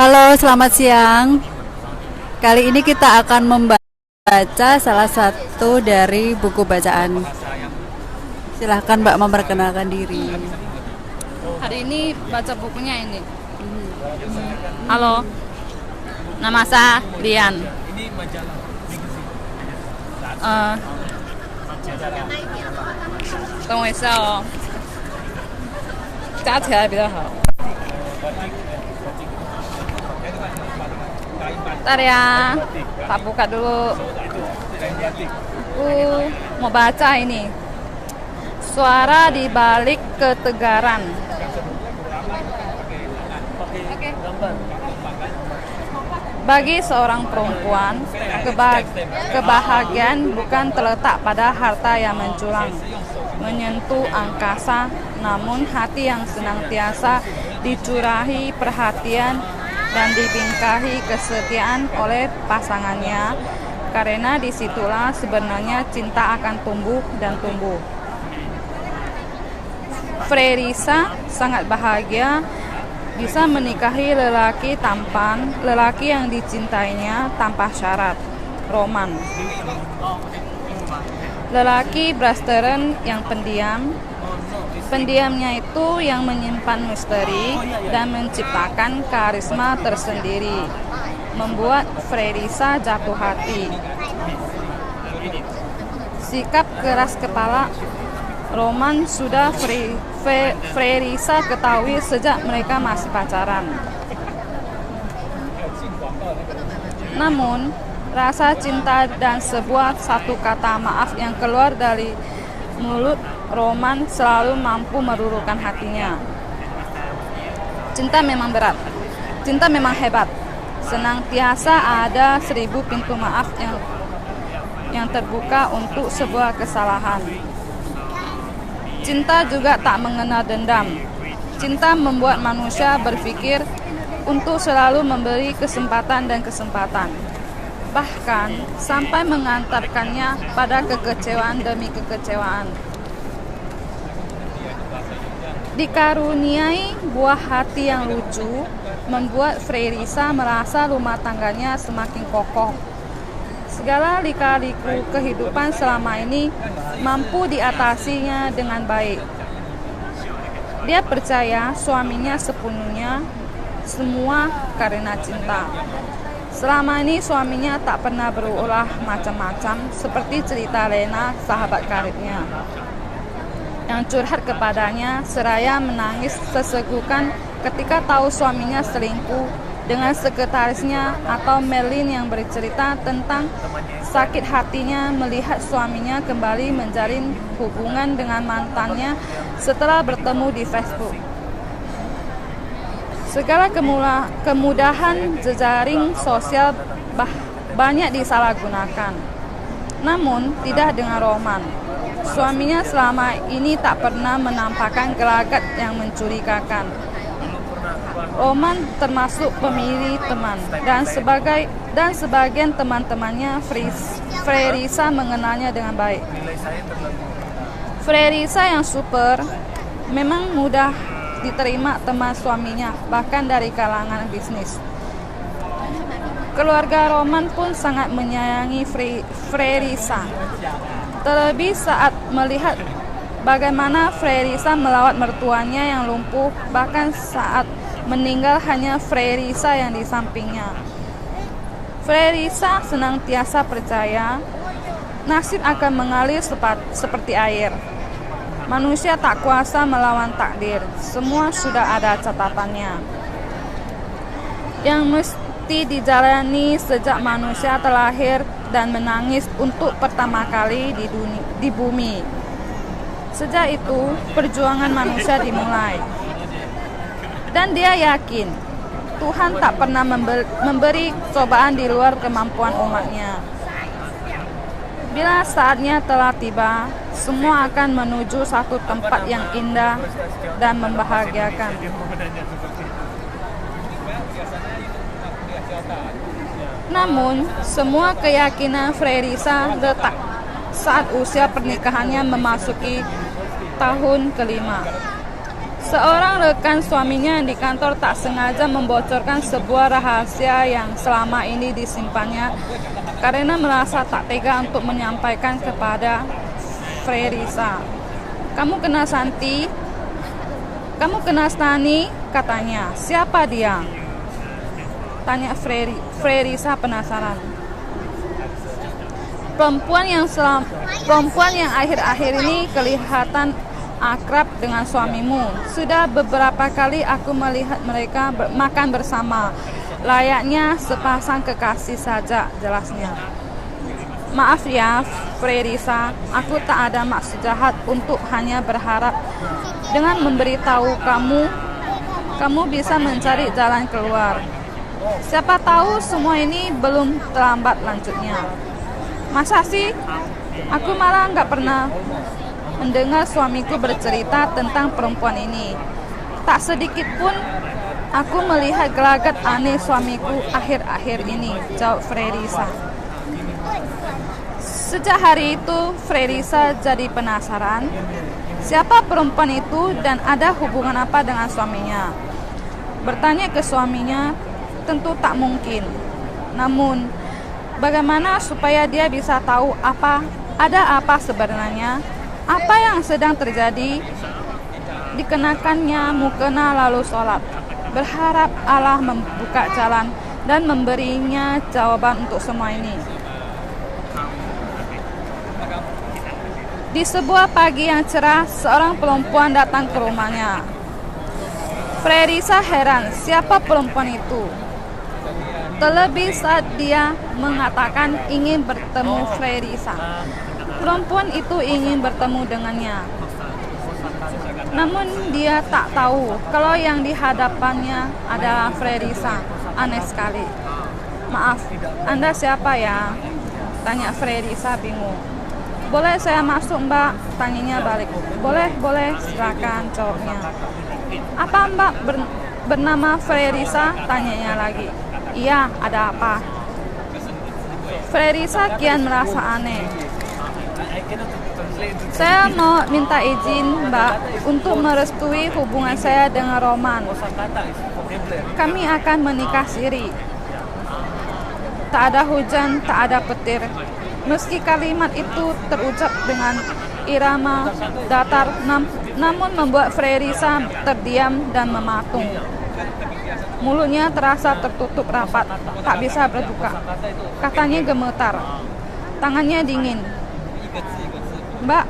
Halo, selamat siang. Kali ini kita akan membaca salah satu dari buku bacaan. Silahkan Mbak memperkenalkan diri. Hari ini baca bukunya ini. Halo, nama saya Lian. Uh, 等我一下哦，加起来比较好。Bentar ya, tak buka dulu. Mau baca ini. Suara di balik ketegaran. Bagi seorang perempuan, kebahagiaan bukan terletak pada harta yang menjulang, menyentuh angkasa, namun hati yang senantiasa dicurahi perhatian dan dibingkahi kesetiaan oleh pasangannya, karena disitulah sebenarnya cinta akan tumbuh dan tumbuh. Frerisa sangat bahagia bisa menikahi lelaki tampan, lelaki yang dicintainya tanpa syarat. Roman. Lelaki Brasteren yang pendiam. Pendiamnya itu yang menyimpan misteri dan menciptakan karisma tersendiri, membuat Frerisa jatuh hati. Sikap keras kepala Roman sudah Frerisa ketahui sejak mereka masih pacaran. Namun, rasa cinta dan satu kata maaf yang keluar dari mulut Roman selalu mampu meluluhkan hatinya. Cinta memang berat, cinta memang hebat. Senantiasa ada 1000 pintu maaf yang terbuka untuk sebuah kesalahan. Cinta juga tak mengenal dendam. Cinta membuat manusia berpikir untuk selalu memberi kesempatan dan kesempatan, bahkan sampai mengantarkannya pada kekecewaan demi kekecewaan. Dikaruniai buah hati yang lucu, membuat Frerisa merasa rumah tangganya semakin kokoh. Segala lika-liku kehidupan selama ini mampu diatasinya dengan baik. Dia percaya suaminya sepenuhnya semua karena cinta. Selama ini suaminya tak pernah berulah macam-macam seperti cerita Lena, sahabat karibnya, yang curhat kepadanya seraya menangis sesegukan ketika tahu suaminya selingkuh dengan sekretarisnya, atau Merlin yang bercerita tentang sakit hatinya melihat suaminya kembali menjalin hubungan dengan mantannya setelah bertemu di Facebook. Segala kemudahan jejaring sosial banyak disalahgunakan. Namun tidak dengan Roman. Suaminya selama ini tak pernah menampakkan gelagat yang mencurigakan. Roman termasuk pemilih teman, dan sebagian teman-temannya Frerisa mengenalnya dengan baik. Frerisa yang super memang mudah diterima teman suaminya, bahkan dari kalangan bisnis. Keluarga Roman pun sangat menyayangi Frerisa, terlebih saat melihat bagaimana Frerisa melawat mertuanya yang lumpuh, bahkan saat meninggal hanya Frerisa yang di sampingnya. Frerisa senantiasa percaya nasib akan mengalir seperti air. Manusia tak kuasa melawan takdir. Semua sudah ada catatannya, yang mesti dijalani sejak manusia terlahir dan menangis untuk pertama kali di bumi. Sejak itu, perjuangan manusia dimulai. Dan dia yakin Tuhan tak pernah memberi cobaan di luar kemampuan umatnya. Bila saatnya telah tiba, semua akan menuju satu tempat yang indah dan membahagiakan. Namun, semua keyakinan Frerisa retak saat usia pernikahannya memasuki tahun kelima. Seorang rekan suaminya di kantor tak sengaja membocorkan sebuah rahasia yang selama ini disimpannya karena merasa tak tega untuk menyampaikan kepada Frerisa. "Kamu kenal Santi? Kamu kenal Stani?" katanya. "Siapa dia?" tanya Frerisa penasaran. Perempuan yang akhir-akhir ini kelihatan akrab dengan suamimu. Sudah beberapa kali aku melihat mereka makan bersama, layaknya sepasang kekasih saja, jelasnya. "Maaf ya, Frerisa, aku tak ada maksud jahat untuk hanya berharap dengan memberitahu kamu bisa mencari jalan keluar. Siapa tahu semua ini belum terlambat," lanjutnya. "Masa sih? Aku malah nggak pernah mendengar suamiku bercerita tentang perempuan ini. Tak sedikit pun aku melihat gelagat aneh suamiku akhir-akhir ini," jawab Frerisa. Sejak hari itu, Frerisa jadi penasaran siapa perempuan itu dan ada hubungan apa dengan suaminya. Bertanya ke suaminya tentu tak mungkin. Namun, bagaimana supaya dia bisa tahu ada apa sebenarnya? Apa yang sedang terjadi? Dikenakannya mukena lalu sholat, berharap Allah membuka jalan dan memberinya jawaban untuk semua ini. Di sebuah pagi yang cerah, seorang perempuan datang ke rumahnya. Frerisa heran siapa perempuan itu. Terlebih saat dia mengatakan ingin bertemu Frerisa. Perempuan itu ingin bertemu dengannya. Namun dia tak tahu kalau yang dihadapannya adalah Frerisa. Aneh sekali. "Maaf, Anda siapa ya?" tanya Frerisa bingung. "Boleh saya masuk, Mbak?" tanyanya balik. Boleh, silakan," jawabnya. "Apa Mbak bernama Frerisa?" tanyanya lagi. "Iya, ada apa?" Frerisa kian merasa aneh. "Saya mau minta izin, Mbak, untuk merestui hubungan saya dengan Roman. Kami akan menikah siri." Tak ada hujan, tak ada petir. Meski kalimat itu terucap dengan irama datar, namun membuat Frerisa terdiam dan mematung. Mulutnya terasa tertutup rapat, tak bisa berbuka. Katanya gemetar, tangannya dingin. "Mbak,"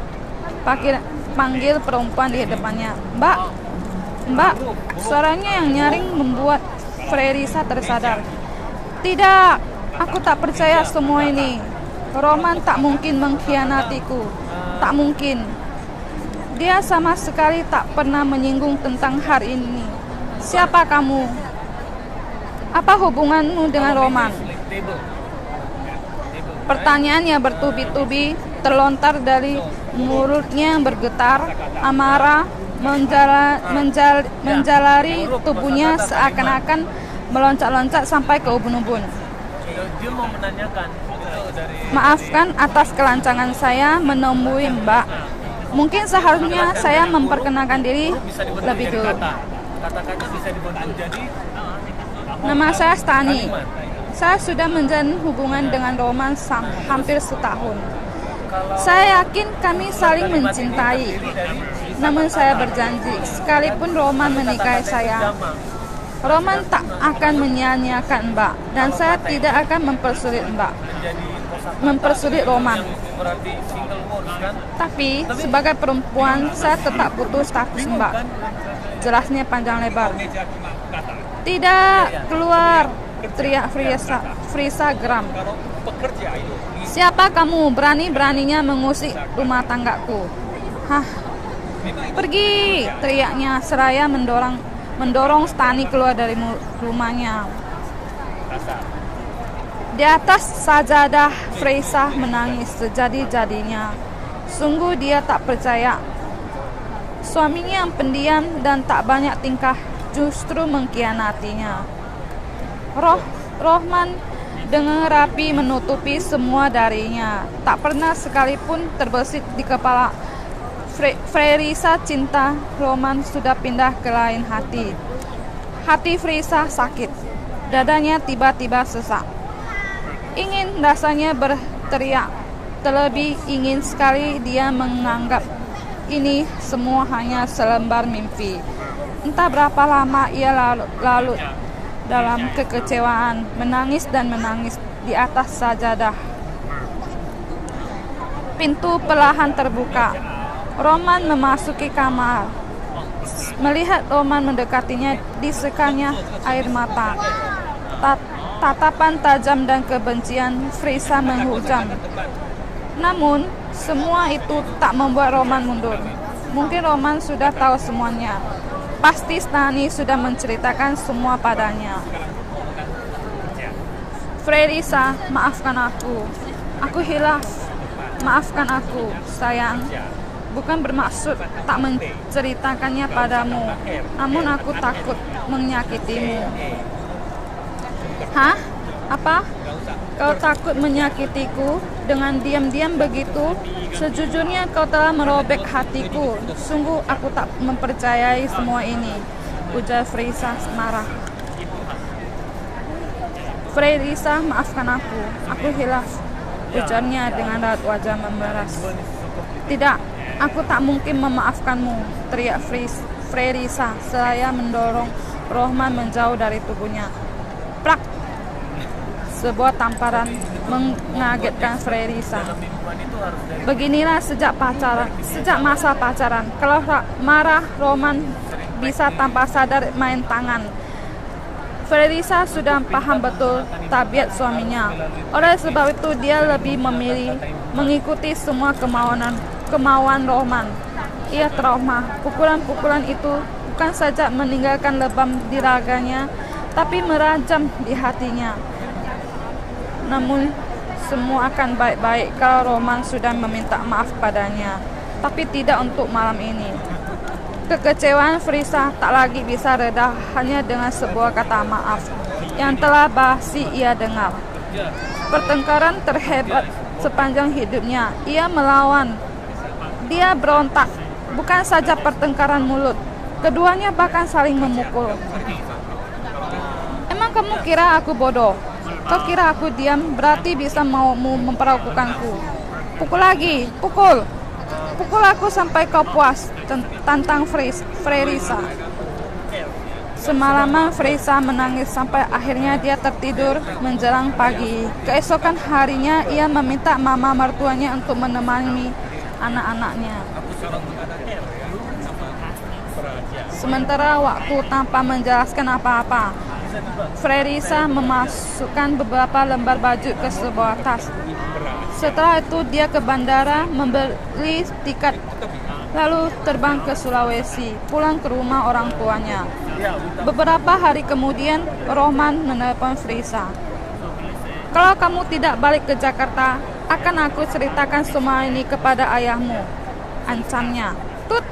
panggil perempuan di depannya. Mbak, suaranya yang nyaring membuat Frerisa tersadar. "Tidak, aku tak percaya semua ini. Roman tak mungkin mengkhianatiku. Tak mungkin. Dia sama sekali tak pernah menyinggung tentang hal ini. Siapa kamu? Apa hubunganmu dengan Roman?" Pertanyaan yang bertubi-tubi terlontar dari mulutnya yang bergetar. Amarah menjalari tubuhnya seakan-akan meloncat-loncat sampai ke ubun-ubun. Dia mau menanyakan "Maafkan atas kelancangan saya menemui Mbak. Mungkin seharusnya saya memperkenalkan diri lebih dulu. Kata-kata bisa dibentuk jadi Nama saya Stani. Saya sudah menjalin hubungan dengan Roman hampir setahun. Saya yakin kami saling mencintai. Namun saya berjanji, sekalipun Roman menikahi saya, Roman tak akan menyia-nyiakan Mbak, dan saya tidak akan mempersulit Roman. berarti single words kan. Tapi sebagai perempuan saya tetap butuh status Mbak," jelasnya panjang lebar. "Tidak, keluar!" teriak Frisa geram. "Siapa kamu berani-beraninya mengusik rumah tanggaku?" "Hah, pergi!" teriaknya seraya mendorong Stani keluar dari rumahnya. Di atas sajadah, Frisa menangis sejadi-jadinya. Sungguh dia tak percaya suaminya yang pendiam dan tak banyak tingkah justru mengkhianatinya. Rohman dengan rapi menutupi semua darinya. Tak pernah sekalipun terbesit di kepala Frerisa cinta Roman sudah pindah ke lain hati. Hati Frerisa sakit. Dadanya tiba-tiba sesak. Ingin rasanya berteriak. Terlebih ingin sekali dia menganggap ini semua hanya selembar mimpi. Entah berapa lama ia lalu dalam kekecewaan, menangis dan menangis di atas sajadah. Pintu perlahan terbuka. Roman memasuki kamar. Melihat Roman mendekatinya, disekanya air mata. Tatapan tajam dan kebencian Frerisa menghujam. Namun, semua itu tak membuat Roman mundur. Mungkin Roman sudah tahu semuanya. Pasti Stani sudah menceritakan semua padanya. Frerisa, maafkan aku. Aku hilaf. Maafkan aku, sayang. Bukan bermaksud tak menceritakannya padamu, namun aku takut menyakitimu. Hah? Apa? Kau takut menyakitiku? Dengan diam-diam begitu? Sejujurnya kau telah merobek hatiku. Sungguh aku tak mempercayai semua ini, ujar Frerisa marah. Frerisa, maafkan aku. Aku hilaf, ujarnya dengan raut wajah memeras. Tidak, aku tak mungkin memaafkanmu, teriak Frerisa seraya mendorong Roman menjauh dari tubuhnya. Plak! Sebuah tamparan mengagetkan Frerisa. Beginilah sejak masa pacaran. Kalau marah, Roman bisa tanpa sadar main tangan. Frerisa sudah paham betul tabiat suaminya. Oleh sebab itu dia lebih memilih mengikuti semua kemauan Roman. Ia trauma. Pukulan-pukulan itu bukan saja meninggalkan lebam di raganya, tapi merajam di hatinya. Namun semua akan baik-baik kalau Roman sudah meminta maaf padanya, tapi tidak untuk malam ini. Kekecewaan Frerisa tak lagi bisa reda hanya dengan sebuah kata maaf yang telah basi ia dengar. Pertengkaran terhebat sepanjang hidupnya. Ia melawan. Dia berontak. Bukan saja pertengkaran mulut, keduanya bahkan saling memukul. Emang kamu kira aku bodoh? Kau kira aku diam berarti bisa maumu memperlakukanku? Pukul lagi, pukul. Pukul aku sampai kau puas, tantang Frerisa. Semalaman Frerisa menangis sampai akhirnya dia tertidur menjelang pagi. Keesokan harinya ia meminta mama mertuanya untuk menemani anak-anaknya. Sementara waktu tanpa menjelaskan apa-apa, Frerisa memasukkan beberapa lembar baju ke sebuah tas. Setelah itu dia ke bandara membeli tiket, lalu terbang ke Sulawesi, pulang ke rumah orang tuanya. Beberapa hari kemudian Roman menelpon Frerisa. Kalau kamu tidak balik ke Jakarta, akan aku ceritakan semua ini kepada ayahmu, ancamnya. Tut,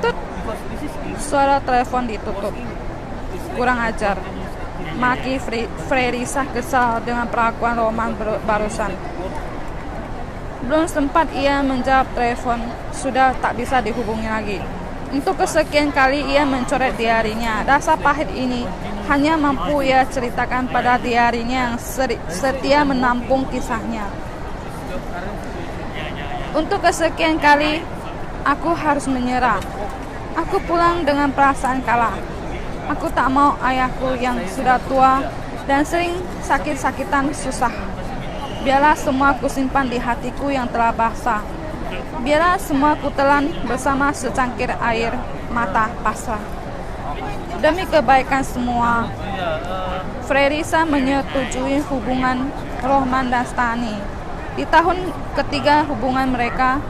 tut. Suara telepon ditutup. Kurang ajar, maki Frerisa kesal dengan perlakuan Roman barusan. Belum sempat ia menjawab telepon, sudah tak bisa dihubungi lagi. Untuk kesekian kali ia mencoret diarinya. Rasa pahit ini hanya mampu ia ceritakan pada diarinya yang setia menampung kisahnya. Untuk kesekian kali, aku harus menyerah. Aku pulang dengan perasaan kalah. Aku tak mau ayahku yang sudah tua dan sering sakit-sakitan susah. Biarlah semua kusimpan di hatiku yang telah basah. Biarlah semua kutelan bersama secangkir air mata pasrah. Demi kebaikan semua, Frerisa menyetujui hubungan Roman dan Stani. Di tahun ketiga hubungan mereka,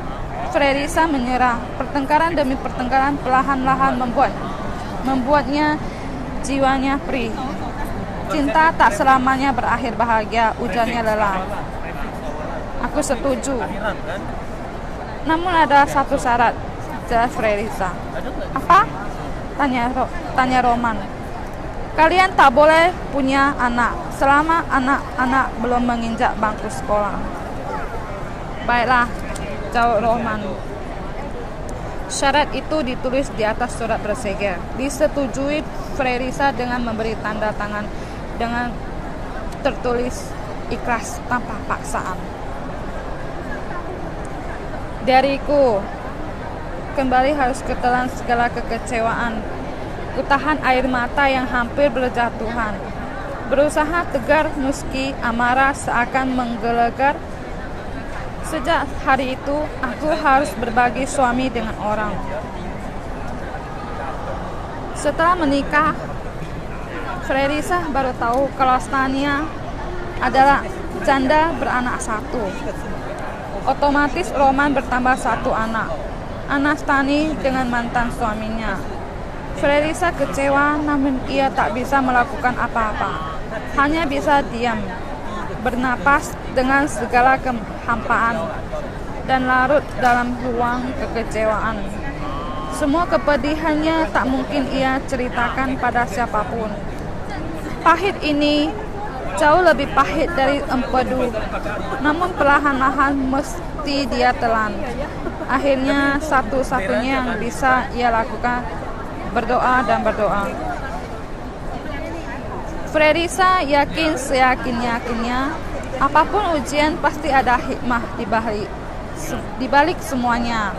Frerisa menyerah. Pertengkaran demi pertengkaran perlahan-lahan membuatnya jiwanya perih. Cinta tak selamanya berakhir bahagia, ujarnya lelah. Aku setuju. Namun ada satu syarat, jelas Frerisa. Apa? Tanya Roman. Kalian tak boleh punya anak selama anak-anak belum menginjak bangku sekolah. Baiklah, jawab Roman. Syarat itu ditulis di atas surat berseger. Disetujui Frerisa dengan memberi tanda tangan dengan tertulis ikhlas tanpa paksaan. Dariku, kembali harus ketelan segala kekecewaan. Kutahan air mata yang hampir berjatuhan. Berusaha tegar meski amarah seakan menggelegar. Sejak hari itu, aku harus berbagi suami dengan orang. Setelah menikah, Frerisa baru tahu kalau Stania adalah janda beranak satu. Otomatis Roman bertambah satu anak Stani dengan mantan suaminya. Frerisa kecewa, namun ia tak bisa melakukan apa-apa. Hanya bisa diam, bernapas dengan segala kehampaan, dan larut dalam ruang kekecewaan. Semua kepedihannya tak mungkin ia ceritakan pada siapapun. Pahit ini jauh lebih pahit dari empedu, namun perlahan-lahan mesti dia telan. Akhirnya satu-satunya yang bisa ia lakukan berdoa dan berdoa. Frerisa yakin seyakin-yakinnya apapun ujian pasti ada hikmah di balik semuanya.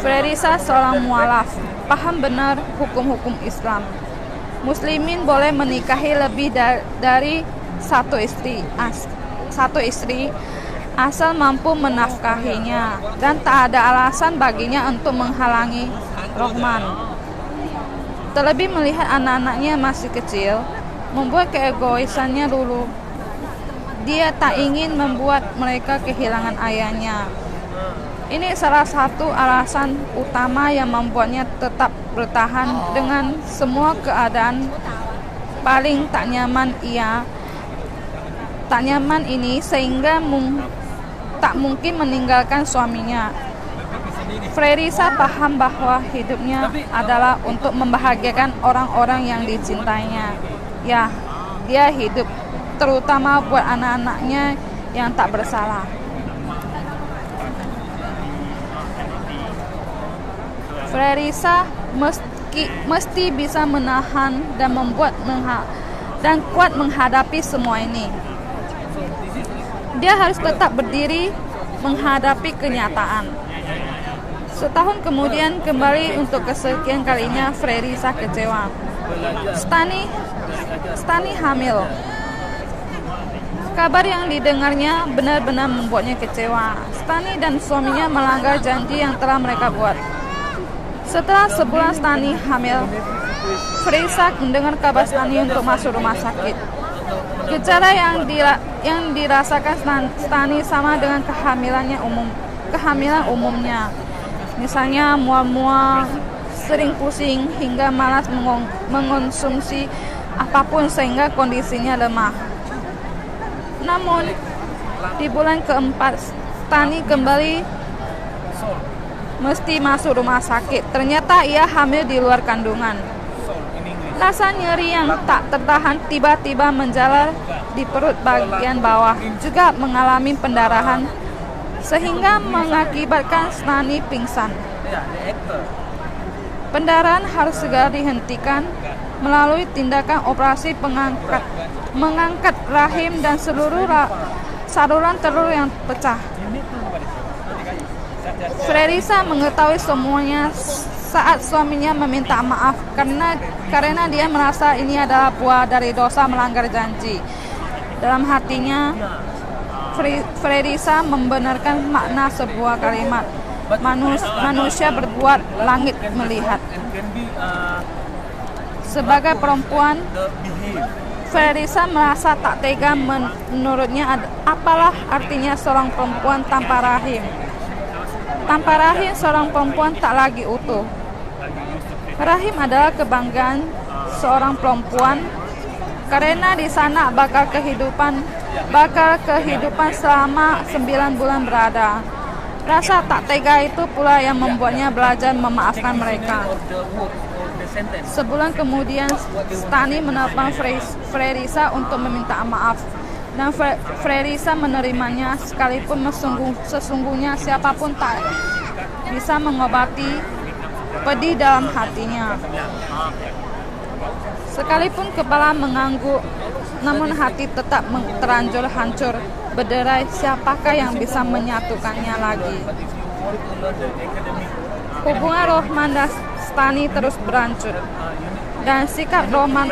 Frerisa seorang mualaf, paham benar hukum-hukum Islam. Muslimin boleh menikahi lebih dari satu istri asal mampu menafkahinya, dan tak ada alasan baginya untuk menghalangi Rohman. Terlebih melihat anak-anaknya masih kecil, membuat keegoisannya luluh. Dia tak ingin membuat mereka kehilangan ayahnya. Ini salah satu alasan utama yang membuatnya tetap bertahan dengan semua keadaan paling tak nyaman ini, sehingga tak mungkin meninggalkan suaminya. Frerisa paham bahwa hidupnya adalah untuk membahagiakan orang-orang yang dicintainya. Ya, dia hidup terutama buat anak-anaknya yang tak bersalah. Frerisa mesti bisa menahan dan kuat menghadapi semua ini. Dia harus tetap berdiri menghadapi kenyataan. Setahun kemudian, kembali untuk kesekian kalinya, Frerisa kecewa. Stani hamil. Kabar yang didengarnya benar-benar membuatnya kecewa. Stani dan suaminya melanggar janji yang telah mereka buat. Setelah sebulan Stani hamil, Frerisa mendengar kabar Stani untuk masuk rumah sakit. Gejala yang dirasakan Stani sama dengan kehamilan umumnya. Misalnya mual-mual, sering pusing, hingga malas mengonsumsi apapun sehingga kondisinya lemah. Namun, di bulan keempat, Stani kembali mesti masuk rumah sakit. Ternyata ia hamil di luar kandungan. Rasa nyeri yang tak tertahan tiba-tiba menjalar di perut bagian bawah, juga mengalami pendarahan, sehingga mengakibatkan Stani pingsan. Pendarahan harus segera dihentikan melalui tindakan operasi mengangkat rahim dan seluruh saluran telur yang pecah. Frerisa mengetahui semuanya saat suaminya meminta maaf karena dia merasa ini adalah buah dari dosa melanggar janji. Dalam hatinya, Frerisa membenarkan makna sebuah kalimat, manusia berbuat, langit melihat. Sebagai perempuan, Frerisa merasa tak tega. Menurutnya, apalah artinya seorang perempuan tanpa rahim? Tanpa rahim, seorang perempuan tak lagi utuh. Rahim adalah kebanggaan seorang perempuan, karena di sana bakal kehidupan selama 9 bulan berada. Rasa tak tega itu pula yang membuatnya belajar memaafkan mereka. Sebulan kemudian, Stani menelpon Frerisa untuk meminta maaf, dan Frerisa menerimanya sekalipun sesungguhnya siapapun bisa mengobati pedih dalam hatinya. Sekalipun kepala mengangguk, namun hati tetap teranjur hancur berderai, siapakah yang bisa menyatukannya lagi. Hubungan Rohman dan Stani terus berlanjut, dan sikap Rohman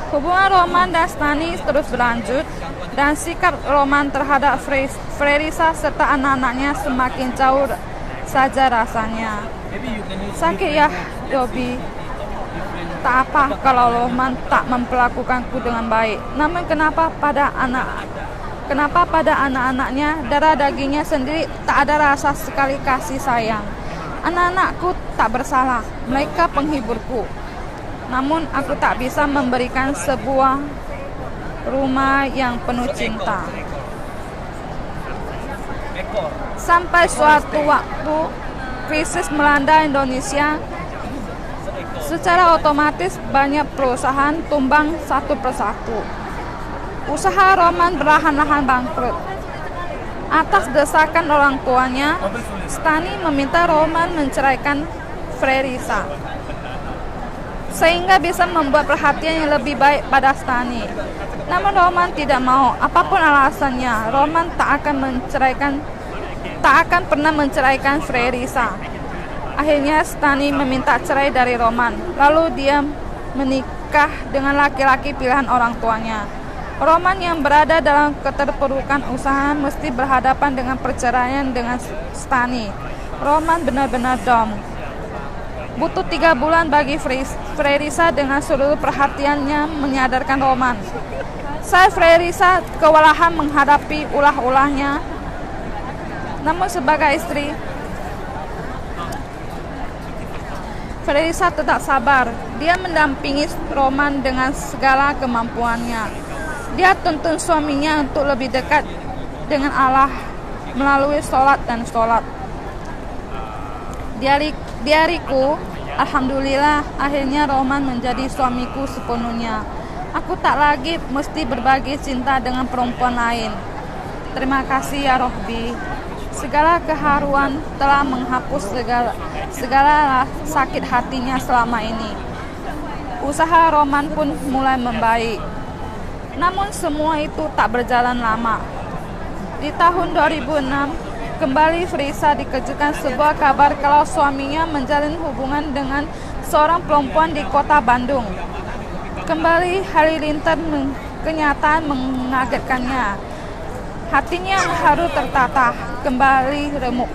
Hubungan Roman dan Stani terus berlanjut, dan sikap Roman terhadap Frerisa serta anak-anaknya semakin jauh saja rasanya. Sakit ya, Yobi. Tak apa kalau Roman tak memperlakukanku dengan baik. Namun kenapa pada anak-anaknya, darah dagingnya sendiri tak ada rasa sekali kasih sayang? Anak-anakku tak bersalah, mereka penghiburku. Namun aku tak bisa memberikan sebuah rumah yang penuh cinta. Sampai suatu waktu krisis melanda Indonesia, secara otomatis banyak perusahaan tumbang satu persatu. Usaha Roman perlahan-lahan bangkrut. Atas desakan orang tuanya, Stani meminta Roman menceraikan Frerisa, sehingga bisa membuat perhatian yang lebih baik pada Stani. Namun Roman tidak mau. Apapun alasannya, Roman tak akan pernah menceraikan Frerisa. Akhirnya Stani meminta cerai dari Roman, lalu dia menikah dengan laki-laki pilihan orang tuanya. Roman yang berada dalam keterpurukan usaha mesti berhadapan dengan perceraian dengan Stani. Roman benar-benar down. Butuh 3 bulan bagi Frerisa dengan seluruh perhatiannya menyadarkan Roman. Saat Frerisa kewalahan menghadapi ulah-ulahnya, namun sebagai istri, Frerisa tetap sabar. Dia mendampingi Roman dengan segala kemampuannya. Dia tuntun suaminya untuk lebih dekat dengan Allah melalui sholat dan sholat. Diariku, alhamdulillah, akhirnya Roman menjadi suamiku sepenuhnya. Aku tak lagi mesti berbagi cinta dengan perempuan lain. Terima kasih ya Rohbi. Segala keharuan telah menghapus segala sakit hatinya selama ini. Usaha Roman pun mulai membaik. Namun semua itu tak berjalan lama. Di tahun 2006, kembali Frerisa dikejutkan sebuah kabar kalau suaminya menjalin hubungan dengan seorang perempuan di kota Bandung. Kembali halilintar kenyataan mengagetkannya. Hatinya haru tertatah, kembali remuk.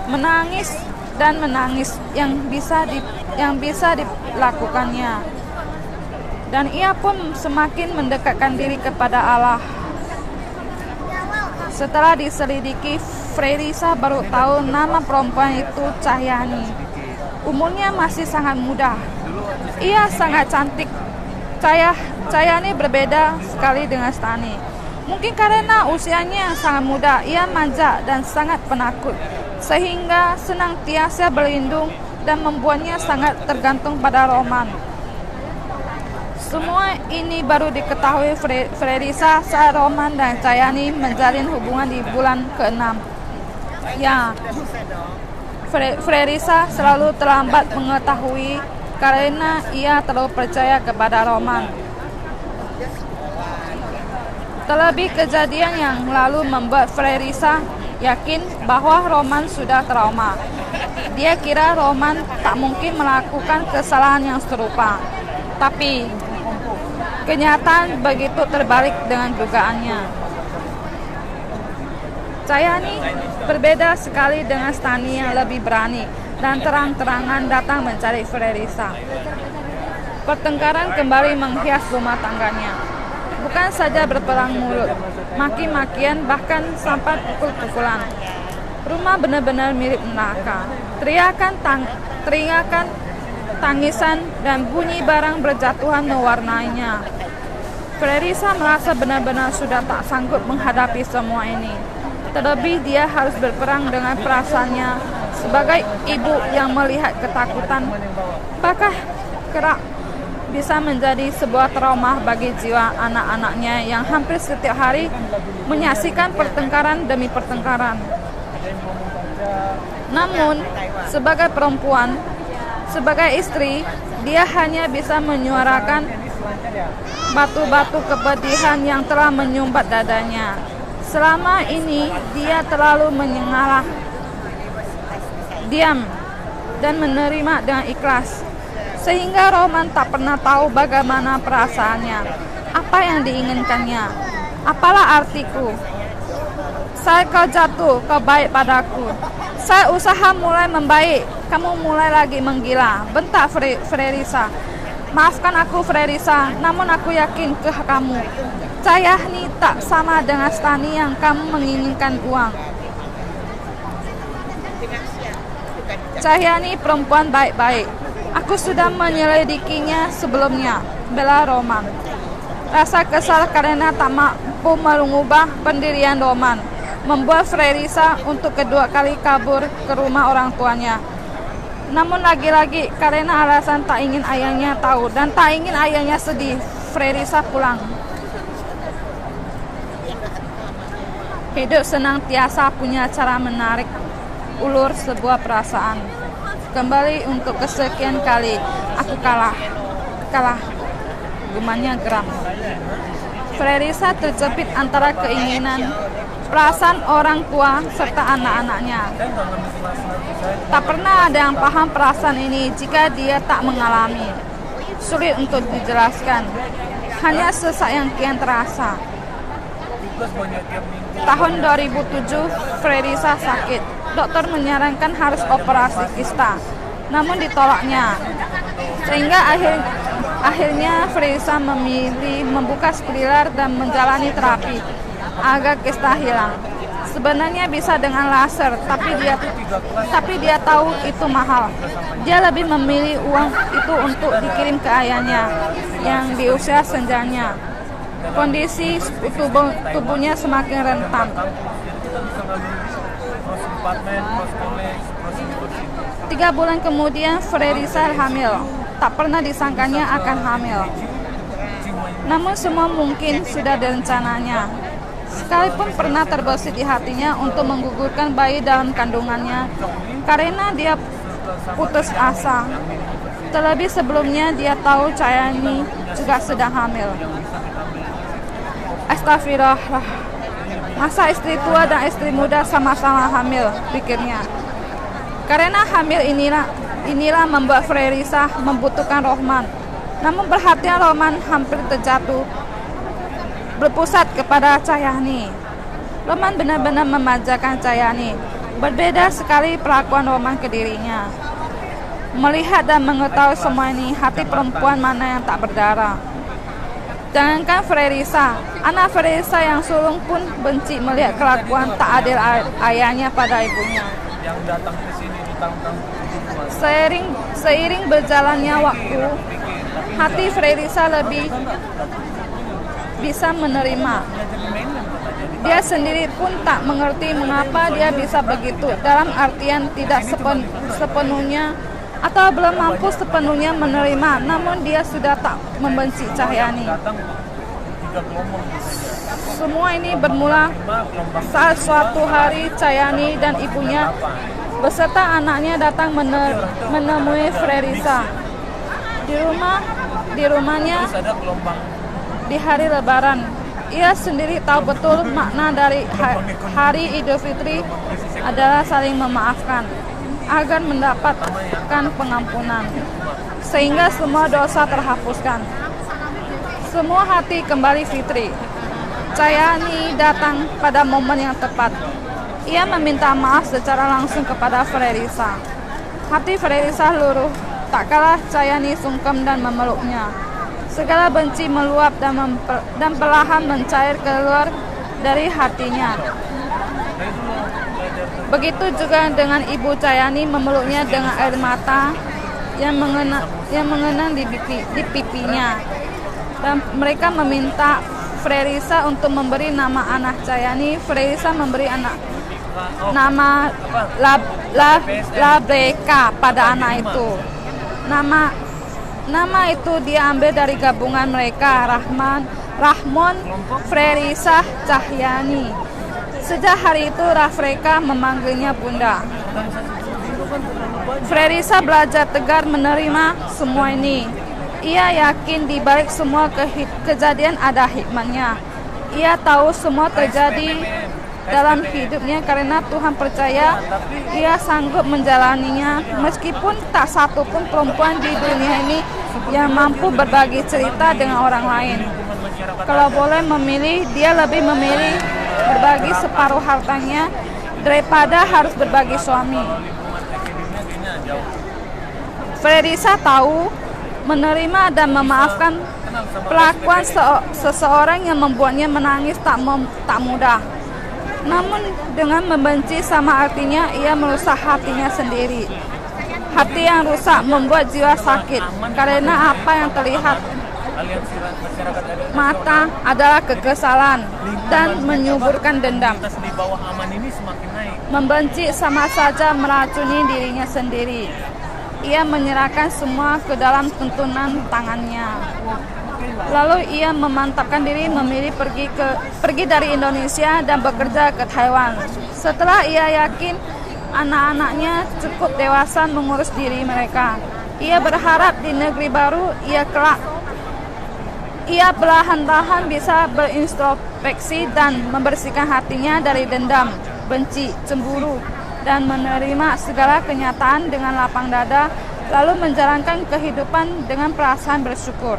Menangis dan menangis yang bisa dilakukannya. Dan ia pun semakin mendekatkan diri kepada Allah. Setelah diselidiki, Frerisa baru tahu nama perempuan itu Cahyani. Umurnya masih sangat muda. Ia sangat cantik. Cahyani berbeda sekali dengan Stani. Mungkin karena usianya yang sangat muda, ia manja dan sangat penakut, sehingga senantiasa berlindung dan membuatnya sangat tergantung pada Roman. Semua ini baru diketahui Frerisa saat Roman dan Cahyani menjalin hubungan di bulan ke-6. Ya, Frerisa selalu terlambat mengetahui karena ia terlalu percaya kepada Roman. Terlebih kejadian yang lalu membuat Frerisa yakin bahwa Roman sudah trauma. Dia kira Roman tak mungkin melakukan kesalahan yang serupa. Tapi kenyataan begitu terbalik dengan dugaannya. Cahyani berbeda sekali dengan Stani yang lebih berani dan terang-terangan datang mencari Frerisa. Pertengkaran kembali menghias rumah tangganya. Bukan saja berperang mulut, maki-makian, bahkan sampai pukul-pukulan. Rumah benar-benar mirip neraka. Teriakan, tangisan, dan bunyi barang berjatuhan mewarnainya. Frerisa merasa benar-benar sudah tak sanggup menghadapi semua ini. Terlebih dia harus berperang dengan perasaannya sebagai ibu yang melihat ketakutan, bahkan bisa menjadi sebuah trauma bagi jiwa anak-anaknya yang hampir setiap hari menyaksikan pertengkaran demi pertengkaran. Namun, sebagai perempuan, sebagai istri, dia hanya bisa menyuarakan batu-batu kepedihan yang telah menyumbat dadanya. Selama ini, dia terlalu menyengalah, diam, dan menerima dengan ikhlas. Sehingga Roman tak pernah tahu bagaimana perasaannya, apa yang diinginkannya. Apalah artiku? Saya kau jatuh, kau baik padaku. Saya usaha mulai membaik, kamu mulai lagi menggila, bentak Frerisa. Maafkan aku Frerisa, namun aku yakin ke kamu. Cahyani tak sama dengan Stani yang kamu menginginkan uang. Cahyani perempuan baik-baik. Aku sudah menyelidikinya sebelumnya, bela Roman. Rasa kesal karena tak mampu mengubah pendirian Roman membuat Frerisa untuk kedua kali kabur ke rumah orang tuanya. Namun lagi-lagi karena alasan tak ingin ayahnya tahu dan tak ingin ayahnya sedih, Frerisa pulang. Hidup senantiasa punya cara menarik ulur sebuah perasaan. Kembali untuk kesekian kali, aku kalah, gumanya geram. Frerisa terjepit antara keinginan, perasaan orang tua serta anak-anaknya. Tak pernah ada yang paham perasaan ini jika dia tak mengalami. Sulit untuk dijelaskan, hanya sesak yang kian terasa. Tahun 2007, Frerisa sakit. Dokter menyarankan harus operasi kista, namun ditolaknya. Sehingga akhirnya Frerisa memilih membuka spiral dan menjalani terapi agar kista hilang. Sebenarnya bisa dengan laser, tapi dia tahu itu mahal. Dia lebih memilih uang itu untuk dikirim ke ayahnya yang di usia senjanya. Kondisi tubuhnya semakin rentan. 3 bulan kemudian Frerisa hamil. Tak pernah disangkanya akan hamil. Namun semua mungkin sudah direncananya. Sekalipun pernah terbesit di hatinya untuk menggugurkan bayi dalam kandungannya karena dia putus asa. Terlebih sebelumnya dia tahu Cahyani juga sedang hamil. Astagfirullah. Masa istri tua dan istri muda sama-sama hamil, pikirnya. Karena hamil inilah membuat Frerisa membutuhkan Roman. Namun perhatian Roman hampir terjatuh berpusat kepada Cahyani. Roman benar-benar memanjakan Cahyani. Berbeda sekali perlakuan Roman ke dirinya. Melihat dan mengetahui semua ini, hati perempuan mana yang tak berdarah. Jangankan Frerisa, anak Frerisa yang sulung pun benci melihat kelakuan tak adil ayahnya pada ibunya. Yang datang ke sini di tahun-tahun Seiring berjalannya waktu, hati Frerisa lebih bisa menerima. Dia sendiri pun tak mengerti mengapa dia bisa begitu, dalam artian tidak sepenuhnya atau belum mampu sepenuhnya menerima, namun dia sudah tak membenci Cahyani. Semua ini bermula saat suatu hari Cahyani dan ibunya beserta anaknya datang menemui Frerisa di rumahnya di hari Lebaran. Ia sendiri tahu betul makna dari hari Idul Fitri adalah saling memaafkan agar mendapatkan pengampunan, sehingga semua dosa terhapuskan. Semua hati kembali fitri. Cahyani datang pada momen yang tepat. Ia meminta maaf secara langsung kepada Frerisa. Hati Frerisa luruh, tak kalah Cahyani sungkem dan memeluknya. Segala benci meluap dan perlahan mencair keluar dari hatinya. Begitu juga dengan ibu Cahyani, memeluknya dengan air mata yang mengenang di pipinya. Dan mereka meminta Frerisa untuk memberi nama anak Cahyani. Frerisa memberi nama Labreka pada anak itu. Nama itu diambil dari gabungan mereka, Rahmon Frerisa Cahyani. Sejak hari itu Rafreka memanggilnya Bunda. Frerisa belajar tegar menerima semua ini. Ia yakin di balik semua kejadian ada hikmahnya. Ia tahu semua terjadi dalam hidupnya karena Tuhan percaya ia sanggup menjalaninya. Meskipun tak satu pun perempuan di dunia ini yang mampu berbagi cerita dengan orang lain. Kalau boleh memilih, dia lebih memilih berbagi separuh hartanya daripada harus berbagi suami. Frerisa tahu menerima dan memaafkan perlakuan seseorang yang membuatnya menangis tak mudah. Namun dengan membenci sama artinya ia merusak hatinya sendiri. Hati yang rusak membuat jiwa sakit karena apa yang terlihat mata adalah kekesalan dan menyuburkan dendam. Membenci sama saja meracuni dirinya sendiri. Ia menyerahkan semua ke dalam tuntunan tangannya. Lalu ia memantapkan diri memilih pergi dari Indonesia dan bekerja ke Taiwan. Setelah ia yakin anak-anaknya cukup dewasa mengurus diri mereka, ia berharap di negeri baru ia perlahan-lahan bisa berintrospeksi dan membersihkan hatinya dari dendam, benci, cemburu, dan menerima segala kenyataan dengan lapang dada, lalu menjalankan kehidupan dengan perasaan bersyukur.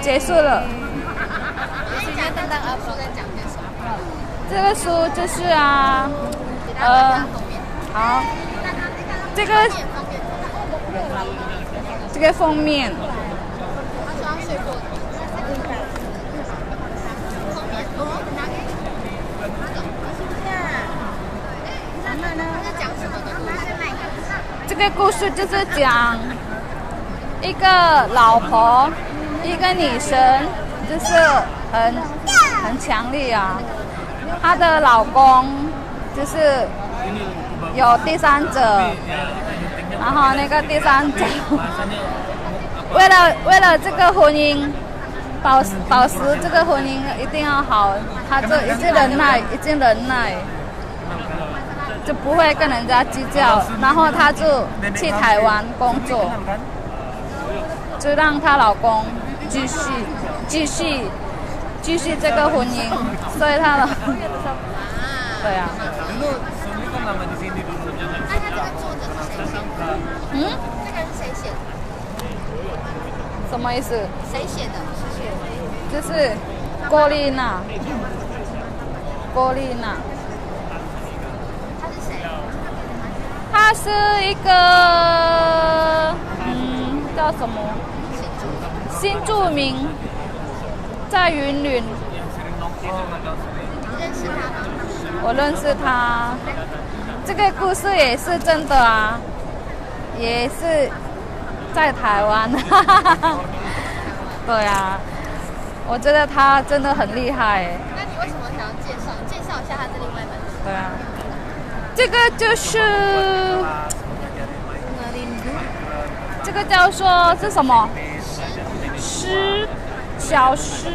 结束了。这个书就是好，这个封面。这个故事就是讲一个老婆，一个女生，就是很强力啊。她的老公就是有第三者，然后那个第三者为了这个婚姻保持这个婚姻一定要好，他就已经忍耐，就不会跟人家计较，然后他就去台湾工作，就让她老公继续这个婚姻，所以她的对啊。这个是谁写的？什么意思？谁写的？就是郭丽娜。他是谁？她是一个叫什么？新住民，在云林。认识他吗？我认识她。这个故事也是真的啊，也是在台湾。对啊，我觉得她真的很厉害。那你为什么想要介绍一下他的另外一本书？对啊，这个就是这个叫做是什么？诗，小诗，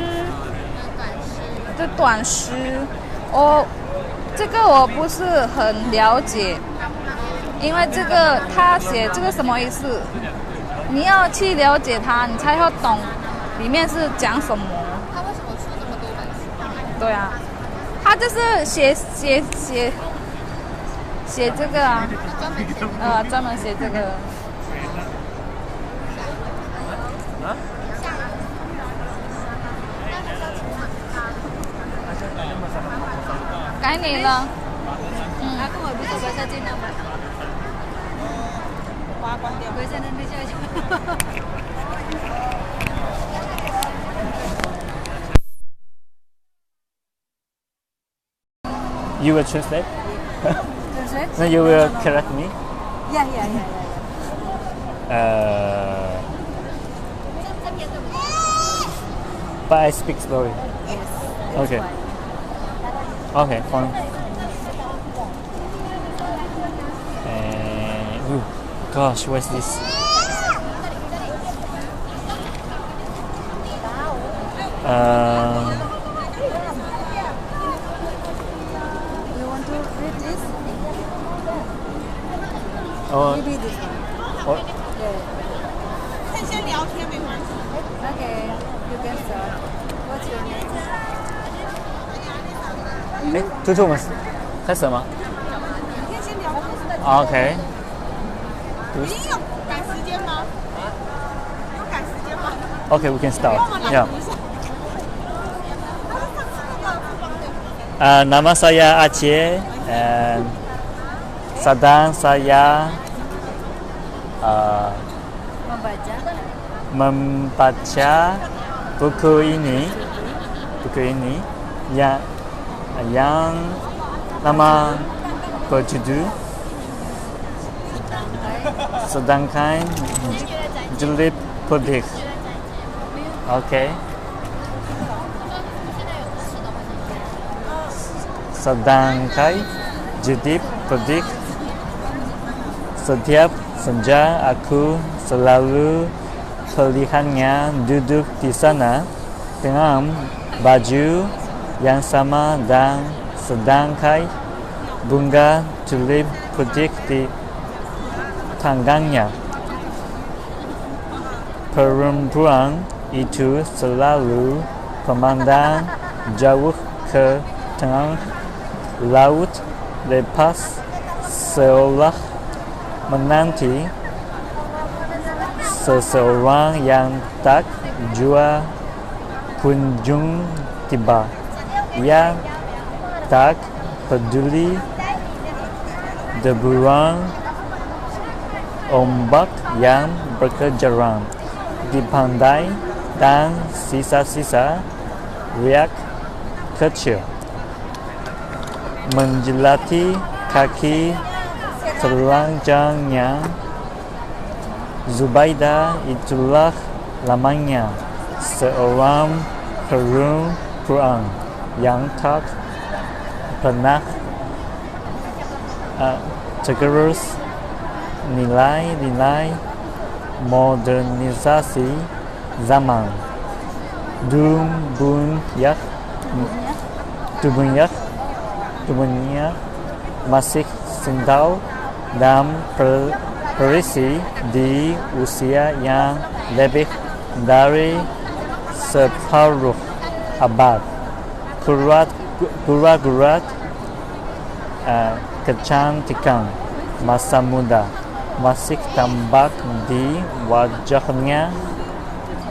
这短诗。这个我不是很了解，因为这个他写这个什么意思？你要去了解它，你才会懂里面是讲什么。他为什么出这么多本书？对啊，他就是写这个啊，专门写这个。该你了。跟我不是我在尽量买。花关掉，回在那下去。You will translate? Translate? Then you will correct me? Yeah. But I speak slowly. Yes. Okay. Okay, fine. And, gosh, what's this? You want to read this? Oh, Maybe this one. oh, Okay, you can start. What's your name? 哎，猪猪，我们开始了吗？OK。Okay, we can start. Yeah. Nama saya Aceh and sedang saya membaca buku ini yang nama berjudul Sedangkan Julid Pedik. Okay. Sedangkan Julid Pedik. Setiap senja aku selalu melihatnya duduk di sana dengan baju yang sama dan sedangkan bunga tulip putih di tangannya. Perempuan itu selalu memandang jauh ke tengah laut lepas seolah menanti seseorang yang tak jua kunjung tiba. Ia tak peduli deburan ombak yang berkejaran di pantai dan sisa-sisa riak kecil menjelati kaki telanjangnya. Zubaidah itulah namanya, seorang perempuan yang tak pernah tergerus nilai-nilai modernisasi zaman. Tubuhnya masih sindau dan berisi di usia yang lebih dari separuh abad. Gurat-gurat kecantikan masa muda masih tampak di wajahnya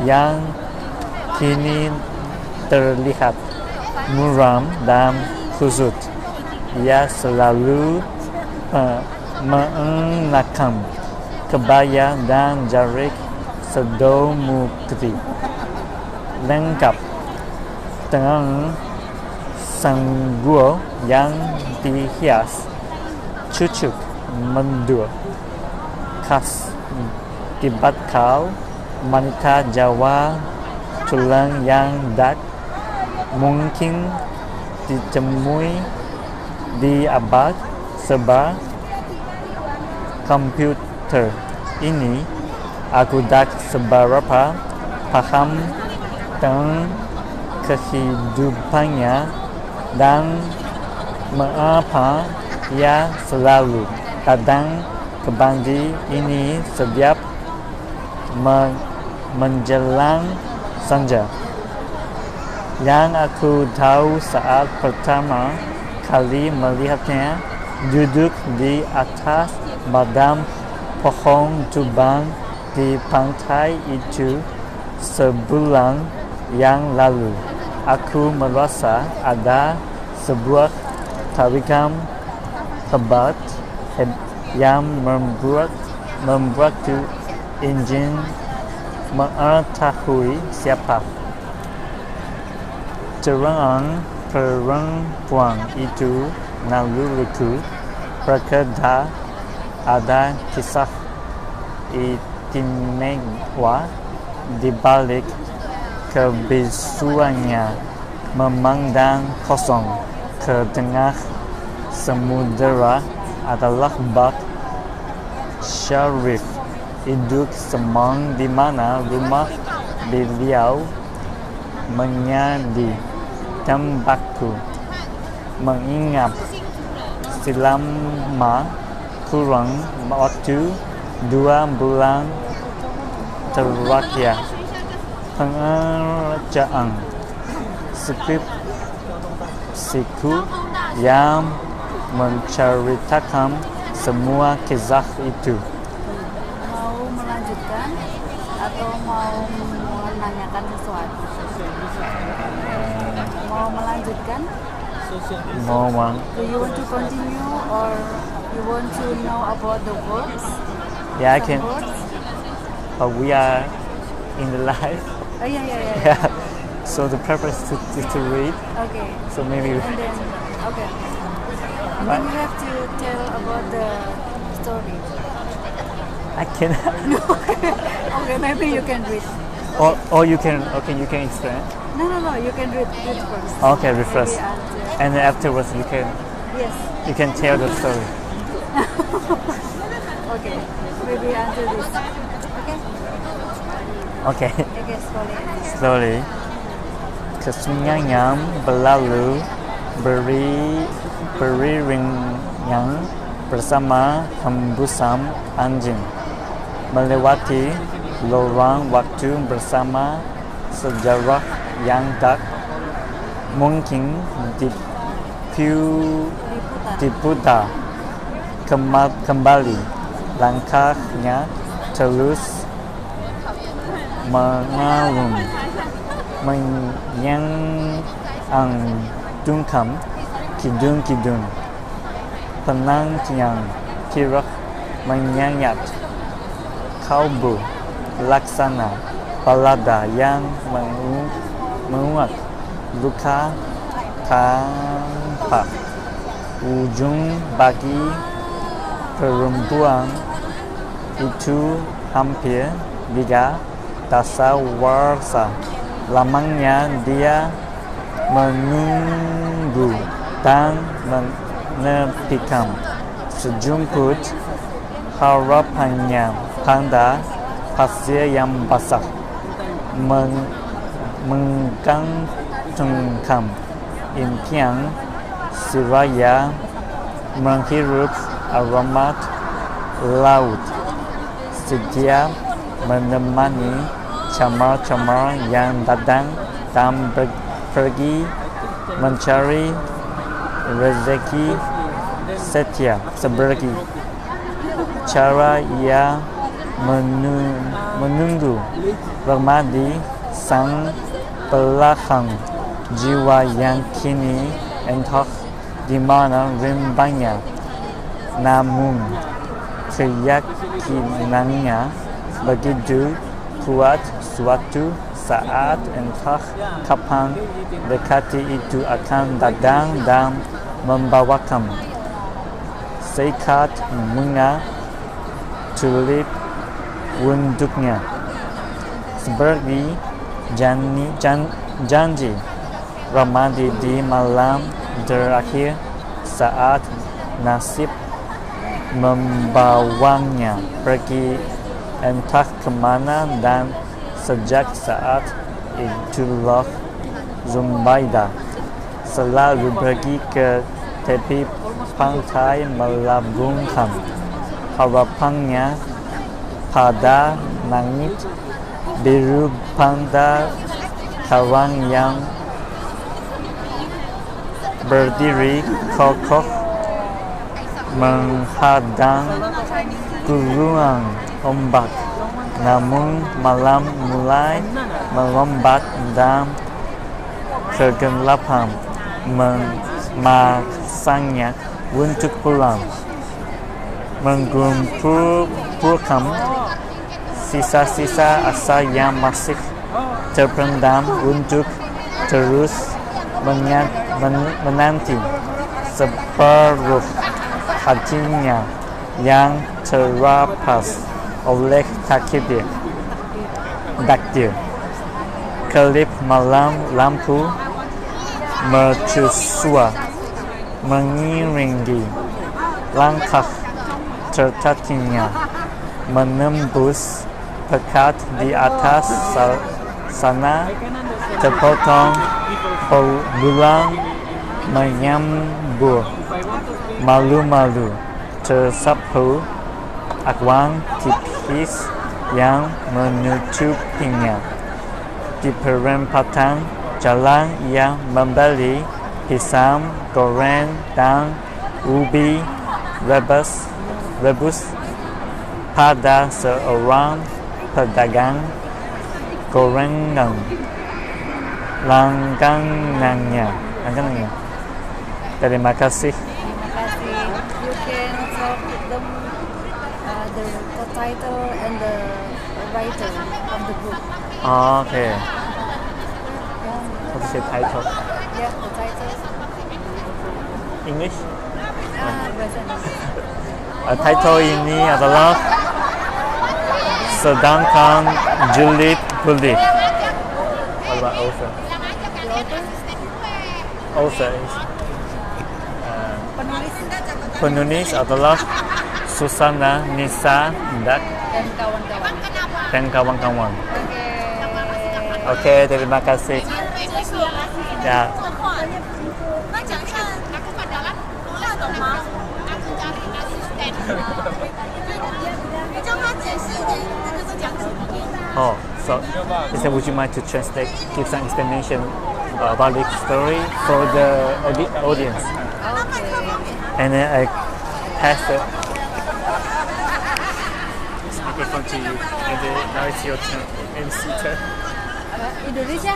yang kini terlihat muram dan kusut. Ia selalu mengenakan kebaya dan jarik sedomukti lengkap dengan sanggul yang dihias cucuk mendur khas Tibakau wanita Jawa tulang yang dak mungkin ditemui di abad serba komputer ini. Aku tak seberapa paham tentang kehidupannya dan mengapa ia selalu datang ke Bandi ini setiap menjelang senja. Yang aku tahu saat pertama kali melihatnya duduk di atas badan pohon tumbang di pantai itu sebulan yang lalu. Aku merasa ada sebuah tarikan hebat yang membuatku ingin mengetahui siapa seorang perempuan itu. Naluriku berkata ada kisah istimewa di balik kebisuannya memandang kosong ke tengah samudera adalah bak Syarif Iduk Semang, di mana rumah beliau menjadi tembakau mengingat selama kurang waktu 2 bulan terakhir pengerjaan skripsiku yang menceritakan semua kisah itu. Mau melanjutkan atau mau menanyakan sesuatu? Mau melanjutkan? Moment. Do you want to continue or you want to know about the words? Yeah, I Some can. words? But we are in the life. Oh yeah. Yeah. So the purpose is to read. Okay. So maybe And then okay. And then you have to tell about the story. I can. Okay, maybe you can read. or you can. Okay, you can explain. No, you can read first. Okay, read first. Maybe after. And then afterwards Yes. you can tell the story. Okay. Maybe after this. Okay. Okay. Okay, slowly. Slowly. Kesunyian berlalu beriringan bersama hembusan angin melewati lorong waktu bersama sejarah yang tak mungkin diputar kembali. Langkahnya terus mengalun menyandungkan kidung-kidung penantian kira menyayat kalbu laksana balada yang menguat luka tanpa ujung bagi perempuan itu hampir tidak dasawarsa. Lamanya dia menunggu dan menepikan sejumput harapannya pada pasir yang basah, menggantungkan impian seraya menghirup aromat laut, sedia menemani camar-camar yang datang dan pergi mencari rezeki setia seperti cara ia menunggu Ramadi sang pelahang jiwa yang kini entah di mana rimbanya, namun keyakinannya begitu kuat suatu saat entah kapan dekati itu akan datang dan membawakan seikat bunga tulip untuknya seperti janji Ramadi di malam terakhir saat nasib membawanya pergi entah kemana, dan sejak saat itulah Zubaida selalu pergi ke tepi pantai melambungkan harapannya pada langit biru pada kawan yang berdiri kokoh menghadang guruan ombak. Namun malam mulai melambat dan kegelapan memaksanya untuk pulang, menggumpulkan sisa-sisa asa yang masih terpendam untuk terus menanti separuh hatinya yang terrapas oleh takdir. Kelip malam lampu mercusuar mengiringi langkah tertatinya menembus pekat di atas sana terpotong berulang menyambur malu-malu tersapu awan tipis yang menutupinya. Di perempatan jalan yang membeli pisang goreng dan ubi rebus pada seorang pedagang gorengan langganannya. Terima kasih. You can talk with them the title and the writer of the book. Okay. What's the title? Yeah, the title. English? Bahasa Indonesia. Title ini adalah Sedangkan Julid Bulik. What about author? Author is penulis adalah Susana Nisa Indak Dan kawan-kawan. dan kawan-kawan. Oke, terima kasih. Ya. 那讲一下哪个版的啦？不要懂吗？拿去家里拿去 stand。你叫他解释一点，那个是讲什么给你？ Oh, so would you mind to translate, give some explanation about the story for the audience? And then I pass the microphone to you, and then now it's your turn, MC turn. Indonesia?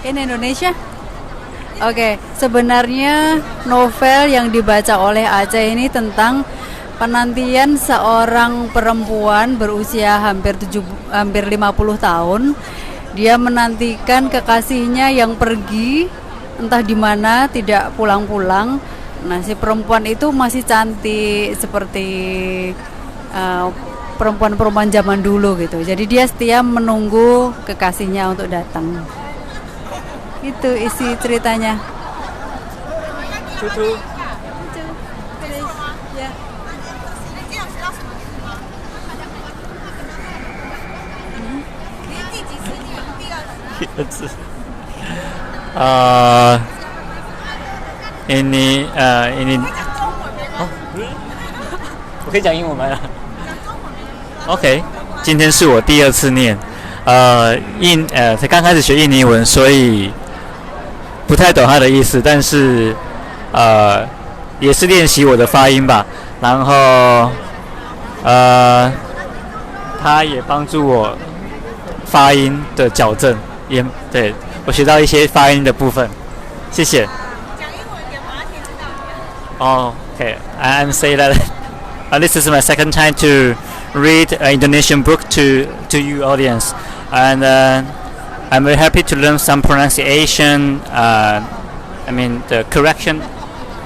In Indonesia? Oke, sebenarnya novel yang dibaca oleh Aceh ini tentang penantian seorang perempuan berusia hampir 50 tahun. Dia menantikan kekasihnya yang pergi entah di mana, tidak pulang-pulang. Nah, si perempuan itu masih cantik seperti perempuan-perempuan zaman dulu gitu. Jadi dia setia menunggu kekasihnya untuk datang. Itu isi ceritanya. Tutu. Ya. ini哦，我可以讲英文吗？OK， 今天是我第二次念，才刚开始学印尼文，所以不太懂它的意思，但是也是练习我的发音吧，然后它也帮助我发音的矫正，也对我学到一些发音的部分，谢谢。Oh, okay. I'm saying that this is my second time to read an Indonesian book to you audience, and I'm very happy to learn some pronunciation. The correction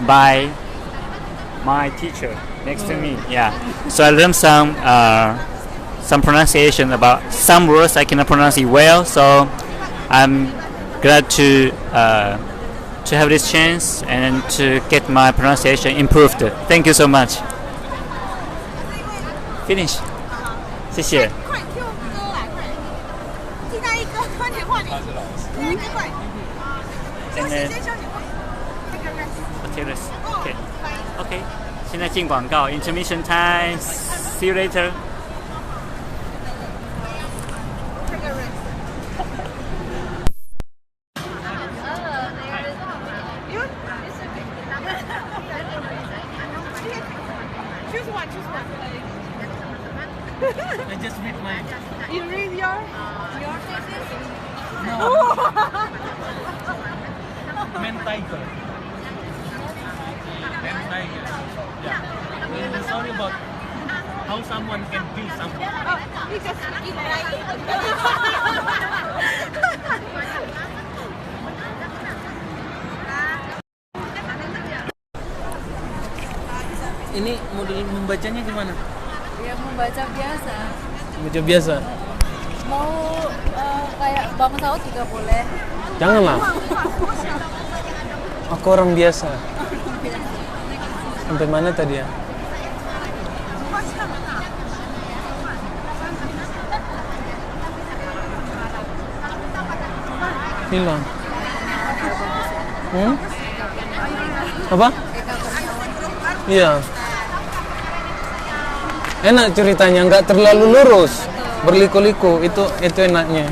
by my teacher next to me. Yeah. So I learned some pronunciation about some words I cannot pronounce it well. So I'm glad to have this chance and to get my pronunciation improved. Thank you so much. Finish. 谢谢。快 Q 歌来，快！替代一个，快点换你。那个快。休息先休息。Okay. Okay. 现在进广告。Intermission time. See you later. I just read my. You read your No. Mentiger. Mentiger. Yeah. It's a story about how someone can kill someone. because Ini model membacanya gimana? Yang membaca biasa. Baca biasa. Mau kayak Bang Saud juga boleh. Janganlah. Aku orang biasa. Sampai mana tadi ya? Hilang. Apa? Iya. Enak ceritanya, nggak terlalu lurus, berliku-liku. Itu enaknya.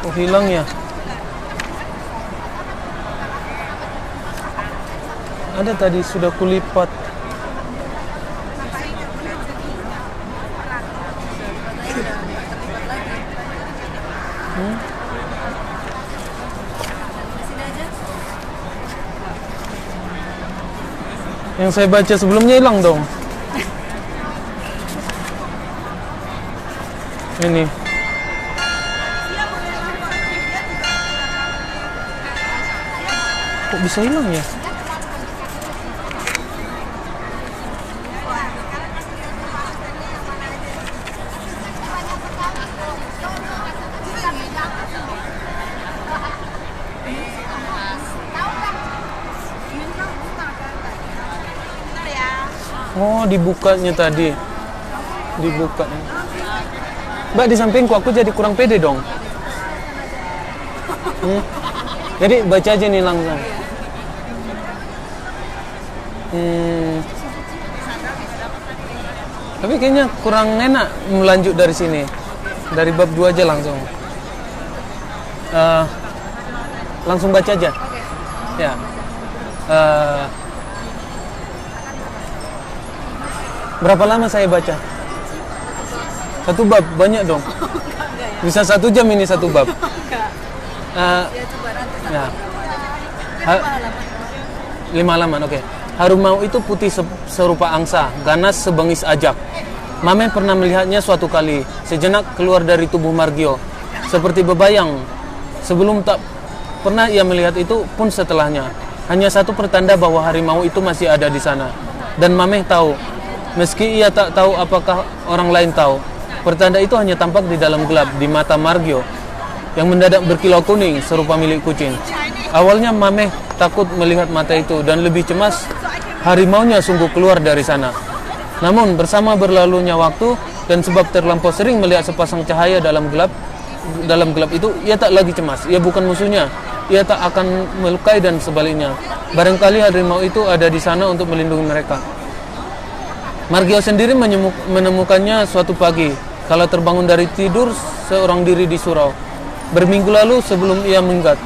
Oh, hilang ya. Ada tadi sudah kulipat. Yang saya baca sebelumnya hilang dong. Ini. Kok bisa hilang ya? Oh, dibukanya tadi. Dibuka. Mbak, di sampingku aku jadi kurang pede dong. Jadi baca aja nih langsung. Tapi kayaknya kurang enak melanjut dari sini. Dari bab 2 aja langsung. Langsung baca aja. Ya. Berapa lama saya baca? 1 bab, banyak dong. Bisa 1 jam ini 1 bab. Ya. 5 halaman, oke. Harimau itu putih serupa angsa, ganas sebengis ajak. Mameh pernah melihatnya suatu kali, sejenak keluar dari tubuh Margio, seperti bebayang. Sebelum tak pernah ia melihat itu pun setelahnya. Hanya satu pertanda bahwa harimau itu masih ada di sana. Dan Mameh tahu, meski ia tak tahu apakah orang lain tahu, pertanda itu hanya tampak di dalam gelap di mata Margio yang mendadak berkilau kuning serupa milik kucing. Awalnya Mameh takut melihat mata itu dan lebih cemas harimaunya sungguh keluar dari sana. Namun bersama berlalunya waktu dan sebab terlampau sering melihat sepasang cahaya dalam gelap itu, ia tak lagi cemas. Ia bukan musuhnya. Ia tak akan melukai dan sebaliknya. Barangkali harimau itu ada di sana untuk melindungi mereka. Margio sendiri menemukannya suatu pagi, kala terbangun dari tidur seorang diri di surau. Berminggu lalu sebelum ia minggat.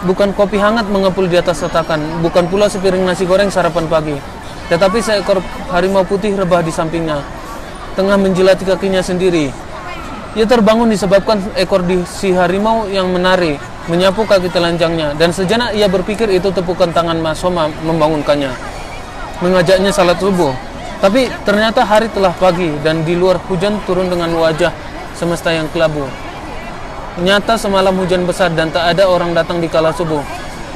Bukan kopi hangat mengepul di atas tatakan, bukan pula sepiring nasi goreng sarapan pagi. Tetapi seekor harimau putih rebah di sampingnya, tengah menjilati kakinya sendiri. Ia terbangun disebabkan ekor si harimau yang menari, menyapu kaki telanjangnya, dan sejenak ia berpikir itu tepukan tangan Mas Soma membangunkannya, mengajaknya salat subuh. Tapi ternyata hari telah pagi dan di luar hujan turun dengan wajah semesta yang kelabu. Nyata semalam hujan besar dan tak ada orang datang di kala subuh.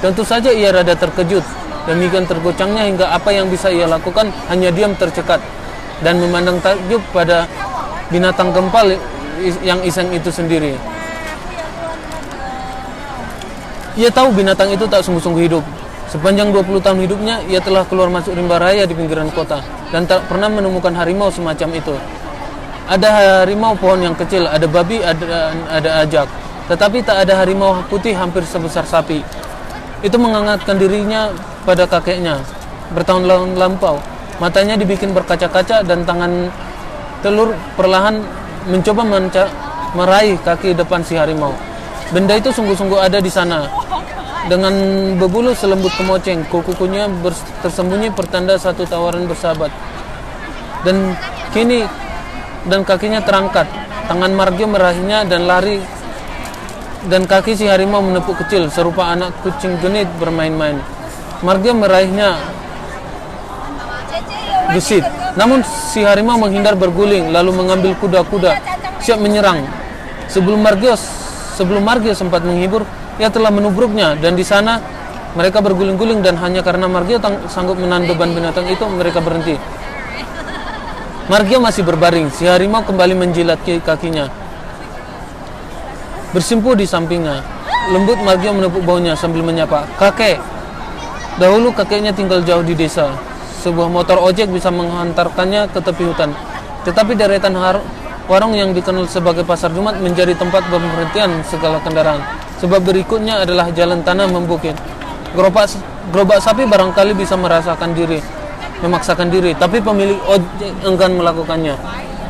Tentu saja ia rada terkejut, demikian tergocangnya hingga apa yang bisa ia lakukan hanya diam tercekat dan memandang takjub pada binatang gempal yang iseng itu sendiri. Ia tahu binatang itu tak sungguh-sungguh hidup. Sepanjang 20 tahun hidupnya, ia telah keluar masuk rimba raya di pinggiran kota dan tak pernah menemukan harimau semacam itu. Ada harimau pohon yang kecil, ada babi, ada ajak. Tetapi tak ada harimau putih hampir sebesar sapi. Itu menghangatkan dirinya pada kakeknya. Bertahun lampau, matanya dibikin berkaca-kaca dan tangan telur perlahan mencoba meraih kaki depan si harimau. Benda itu sungguh-sungguh ada di sana. Dengan berbulu selembut kemoceng, kukunya tersembunyi pertanda satu tawaran bersahabat. Dan kakinya terangkat, tangan Margio meraihnya dan lari, dan kaki si harimau menepuk kecil serupa anak kucing genit bermain-main. Margio meraihnya gesit, namun si harimau menghindar berguling lalu mengambil kuda-kuda siap menyerang. Sebelum Margio sempat menghibur, ia telah menubruknya, dan di sana mereka berguling-guling, dan hanya karena Margio sanggup menahan beban binatang itu mereka berhenti. Margio masih berbaring, si harimau kembali menjilat kakinya, bersimpuh di sampingnya. Lembut Margio menepuk baunya sambil menyapa, "Kakek." Dahulu kakeknya tinggal jauh di desa. Sebuah motor ojek bisa menghantarkannya ke tepi hutan. Tetapi deretan warung yang dikenal sebagai Pasar Jumat menjadi tempat pemberhentian segala kendaraan. Sebab berikutnya adalah jalan tanah membukit. Gerobak sapi barangkali bisa memaksakan diri, tapi pemilik ojek enggan melakukannya.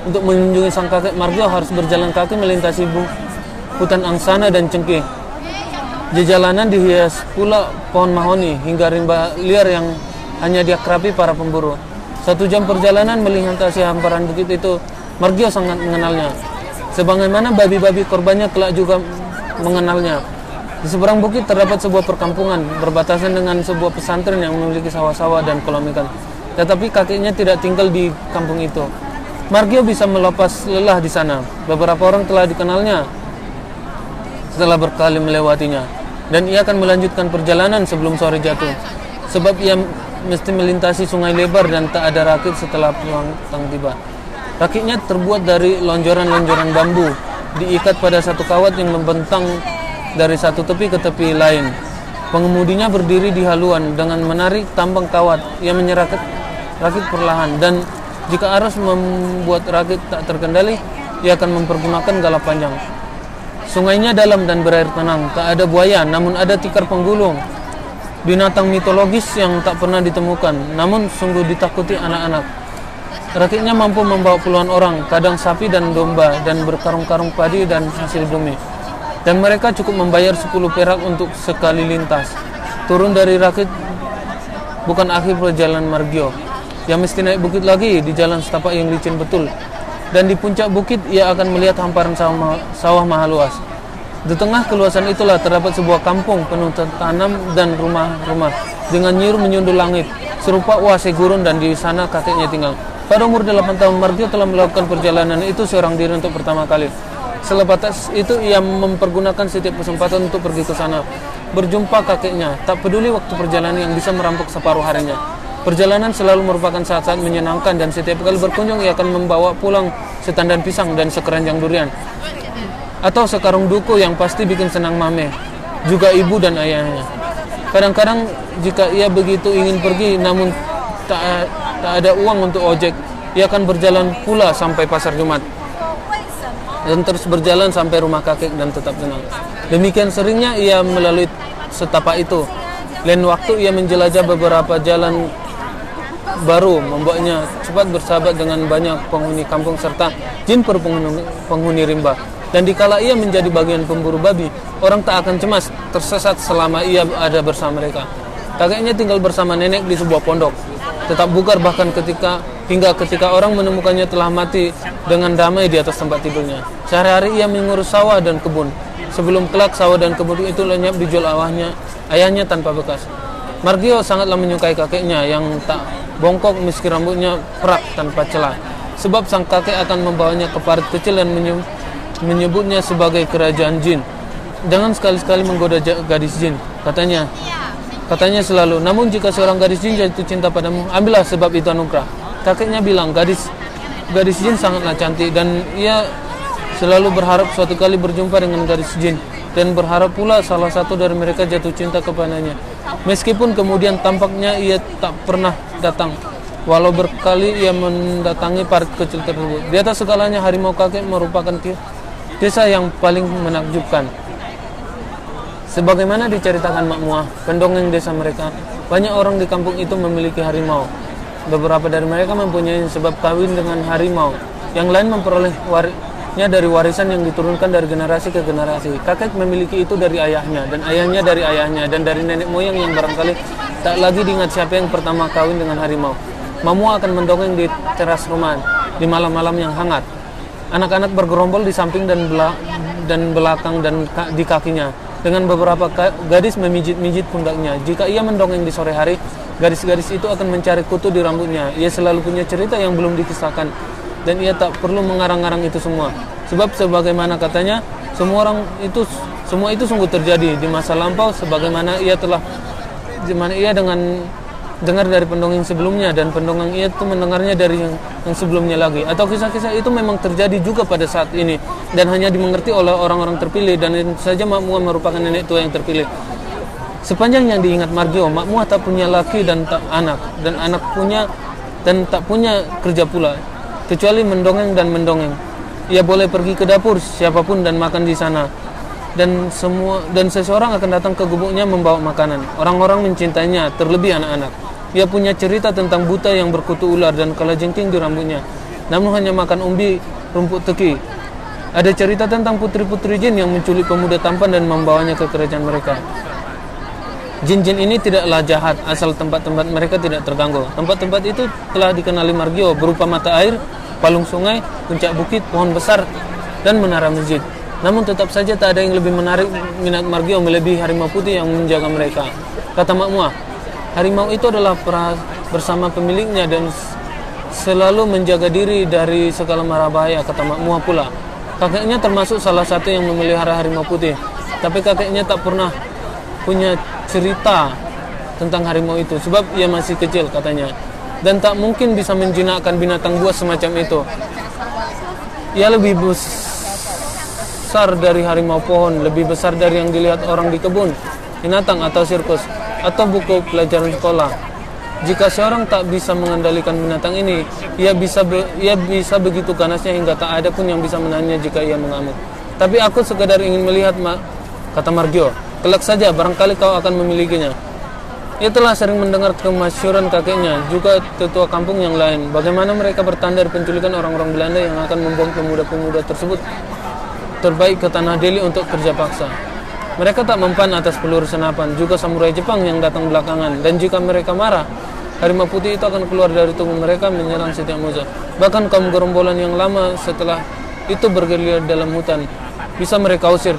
Untuk mengunjungi sang kakek, Margio harus berjalan kaki melintasi hutan angsana dan cengkeh. Di jalanan dihias pula pohon mahoni hingga rimba liar yang hanya diakrabi para pemburu. 1 jam perjalanan melintasi hamparan bukit itu, Margio sangat mengenalnya. Sebagaimana babi-babi korbannya kelak juga mengenalnya. Di seberang bukit terdapat sebuah perkampungan berbatasan dengan sebuah pesantren yang memiliki sawah-sawah dan kolam ikan. Tetapi kakeknya tidak tinggal di kampung itu. Margio bisa melepas lelah di sana. Beberapa orang telah dikenalnya setelah berkali melewatinya, dan ia akan melanjutkan perjalanan sebelum sore jatuh. Sebab ia mesti melintasi sungai lebar dan tak ada rakit setelah pulang tiba. Rakitnya terbuat dari lonjoran-lonjoran bambu, diikat pada satu kawat yang membentang dari satu tepi ke tepi lain. Pengemudinya berdiri di haluan dengan menarik tambang kawat. Ia menyerahkan rakit perlahan, dan jika arus membuat rakit tak terkendali, ia akan mempergunakan galah panjang. Sungainya dalam dan berair tenang. Tak ada buaya, namun ada tikar penggulung, binatang mitologis yang tak pernah ditemukan, namun sungguh ditakuti anak-anak. Rakitnya mampu membawa puluhan orang, kadang sapi dan domba, dan berkarung-karung padi dan hasil bumi. Dan mereka cukup membayar 10 perak untuk sekali lintas. Turun dari rakit bukan akhir perjalanan Margio. Ia mesti naik bukit lagi di jalan setapak yang licin betul. Dan di puncak bukit ia akan melihat hamparan sawah maha luas. Di tengah keluasan itulah terdapat sebuah kampung penuh tanam dan rumah-rumah dengan nyiur menyundul langit, serupa oase gurun, dan di sana kakeknya tinggal. Pada umur 8 tahun, Margio telah melakukan perjalanan itu seorang diri untuk pertama kali. Selepas itu ia mempergunakan setiap kesempatan untuk pergi ke sana, berjumpa kakeknya, tak peduli waktu perjalanan yang bisa merampok separuh harinya. Perjalanan selalu merupakan saat-saat menyenangkan, dan setiap kali berkunjung ia akan membawa pulang setandan pisang dan sekeranjang durian, atau sekarung duku yang pasti bikin senang Mame, juga ibu dan ayahnya. Kadang-kadang jika ia begitu ingin pergi namun tak ada uang untuk ojek, ia akan berjalan pula sampai Pasar Jumat dan terus berjalan sampai rumah kakek dan tetap tenang. Demikian seringnya ia melalui setapak itu. Lain waktu ia menjelajah beberapa jalan baru, membuatnya cepat bersahabat dengan banyak penghuni kampung serta jin penghuni rimba. Dan dikala ia menjadi bagian pemburu babi, orang tak akan cemas tersesat selama ia ada bersama mereka. Kakeknya tinggal bersama nenek di sebuah pondok, tetap bugar bahkan hingga ketika orang menemukannya telah mati dengan damai di atas tempat tidurnya. Sehari-hari ia mengurus sawah dan kebun. Sebelum kelak sawah dan kebun itu lenyap dijual ayahnya tanpa bekas. Margio sangatlah menyukai kakeknya yang tak bongkok meski rambutnya perak tanpa celah. Sebab sang kakek akan membawanya ke parit kecil dan menyebutnya sebagai kerajaan jin. Jangan sekali-sekali menggoda gadis jin, katanya selalu. Namun jika seorang gadis jin jatuh cinta padamu, ambillah sebab itu anugerah. Kakeknya bilang gadis jin sangatlah cantik, dan ia selalu berharap suatu kali berjumpa dengan gadis jin, dan berharap pula salah satu dari mereka jatuh cinta kepadanya. Meskipun kemudian tampaknya ia tak pernah datang, walau berkali ia mendatangi parit kecil tersebut. Di atas segalanya, harimau kakek merupakan kisah yang paling menakjubkan. Sebagaimana diceritakan Mak Muah, pendongeng desa mereka, banyak orang di kampung itu memiliki harimau. Beberapa dari mereka mempunyai sebab kawin dengan harimau. Yang lain memperolehnya dari warisan yang diturunkan dari generasi ke generasi. Kakek memiliki itu dari ayahnya, dan ayahnya dari ayahnya, dan dari nenek moyang yang barangkali tak lagi diingat siapa yang pertama kawin dengan harimau. Mamua akan mendongeng di teras rumah di malam-malam yang hangat. Anak-anak bergerombol di samping dan belakang dan di kakinya. Dengan beberapa gadis memijit-mijit pundaknya. Jika ia mendongeng di sore hari, gadis-gadis itu akan mencari kutu di rambutnya. Ia selalu punya cerita yang belum dikisahkan, dan ia tak perlu mengarang-arang itu semua. Sebab sebagaimana katanya, semua itu sungguh terjadi di masa lampau, sebagaimana ia dengan dengar dari pendongeng sebelumnya, dan pendongeng itu mendengarnya dari yang sebelumnya lagi. Atau kisah-kisah itu memang terjadi juga pada saat ini dan hanya dimengerti oleh orang-orang terpilih, dan saja Mak Muah merupakan nenek tua yang terpilih. Sepanjang yang diingat Margio, Mak Muah tak punya laki dan tak anak, dan anak punya dan tak punya kerja pula, kecuali mendongeng dan mendongeng. Ia boleh pergi ke dapur siapapun dan makan di sana. Dan seseorang akan datang ke gubuknya membawa makanan. Orang-orang mencintainya, terlebih anak-anak. Ia punya cerita tentang buta yang berkutu ular dan kalajengking di rambutnya, namun hanya makan umbi rumput teki. Ada cerita tentang putri-putri jin yang menculik pemuda tampan dan membawanya ke kerajaan mereka. Jin-jin ini tidaklah jahat asal tempat-tempat mereka tidak terganggu. Tempat-tempat itu telah dikenali Margio berupa mata air, palung sungai, puncak bukit, pohon besar, dan menara masjid. Namun tetap saja tak ada yang lebih menarik minat Margio melebihi harimau putih yang menjaga mereka. Kata Mak Muah, harimau itu adalah bersama pemiliknya dan selalu menjaga diri dari segala mara bahaya. Kata Mak Muah pula, kakeknya termasuk salah satu yang memelihara harimau putih. Tapi kakeknya tak pernah punya cerita tentang harimau itu sebab ia masih kecil katanya, dan tak mungkin bisa menjinakkan binatang buas semacam itu. Ia lebih besar dari harimau pohon, lebih besar dari yang dilihat orang di kebun, binatang atau sirkus atau buku pelajaran sekolah. Jika seorang tak bisa mengendalikan binatang ini, ia bisa begitu ganasnya hingga tak ada pun yang bisa menahannya jika ia mengamuk. Tapi aku sekadar ingin melihat, kata Margio. Kelak saja, barangkali kau akan memilikinya. Ia telah sering mendengar kemasyhuran kakeknya, juga tetua kampung yang lain, bagaimana mereka bertanda penculikan orang-orang Belanda yang akan membuang pemuda-pemuda tersebut terbaik ke Tanah Delhi untuk kerja paksa. Mereka tak mempan atas peluru senapan, juga samurai Jepang yang datang belakangan, dan jika mereka marah, harimau putih itu akan keluar dari tubuh mereka menyerang setiap musuh. Bahkan kaum gerombolan yang lama setelah itu bergerilya dalam hutan bisa mereka usir.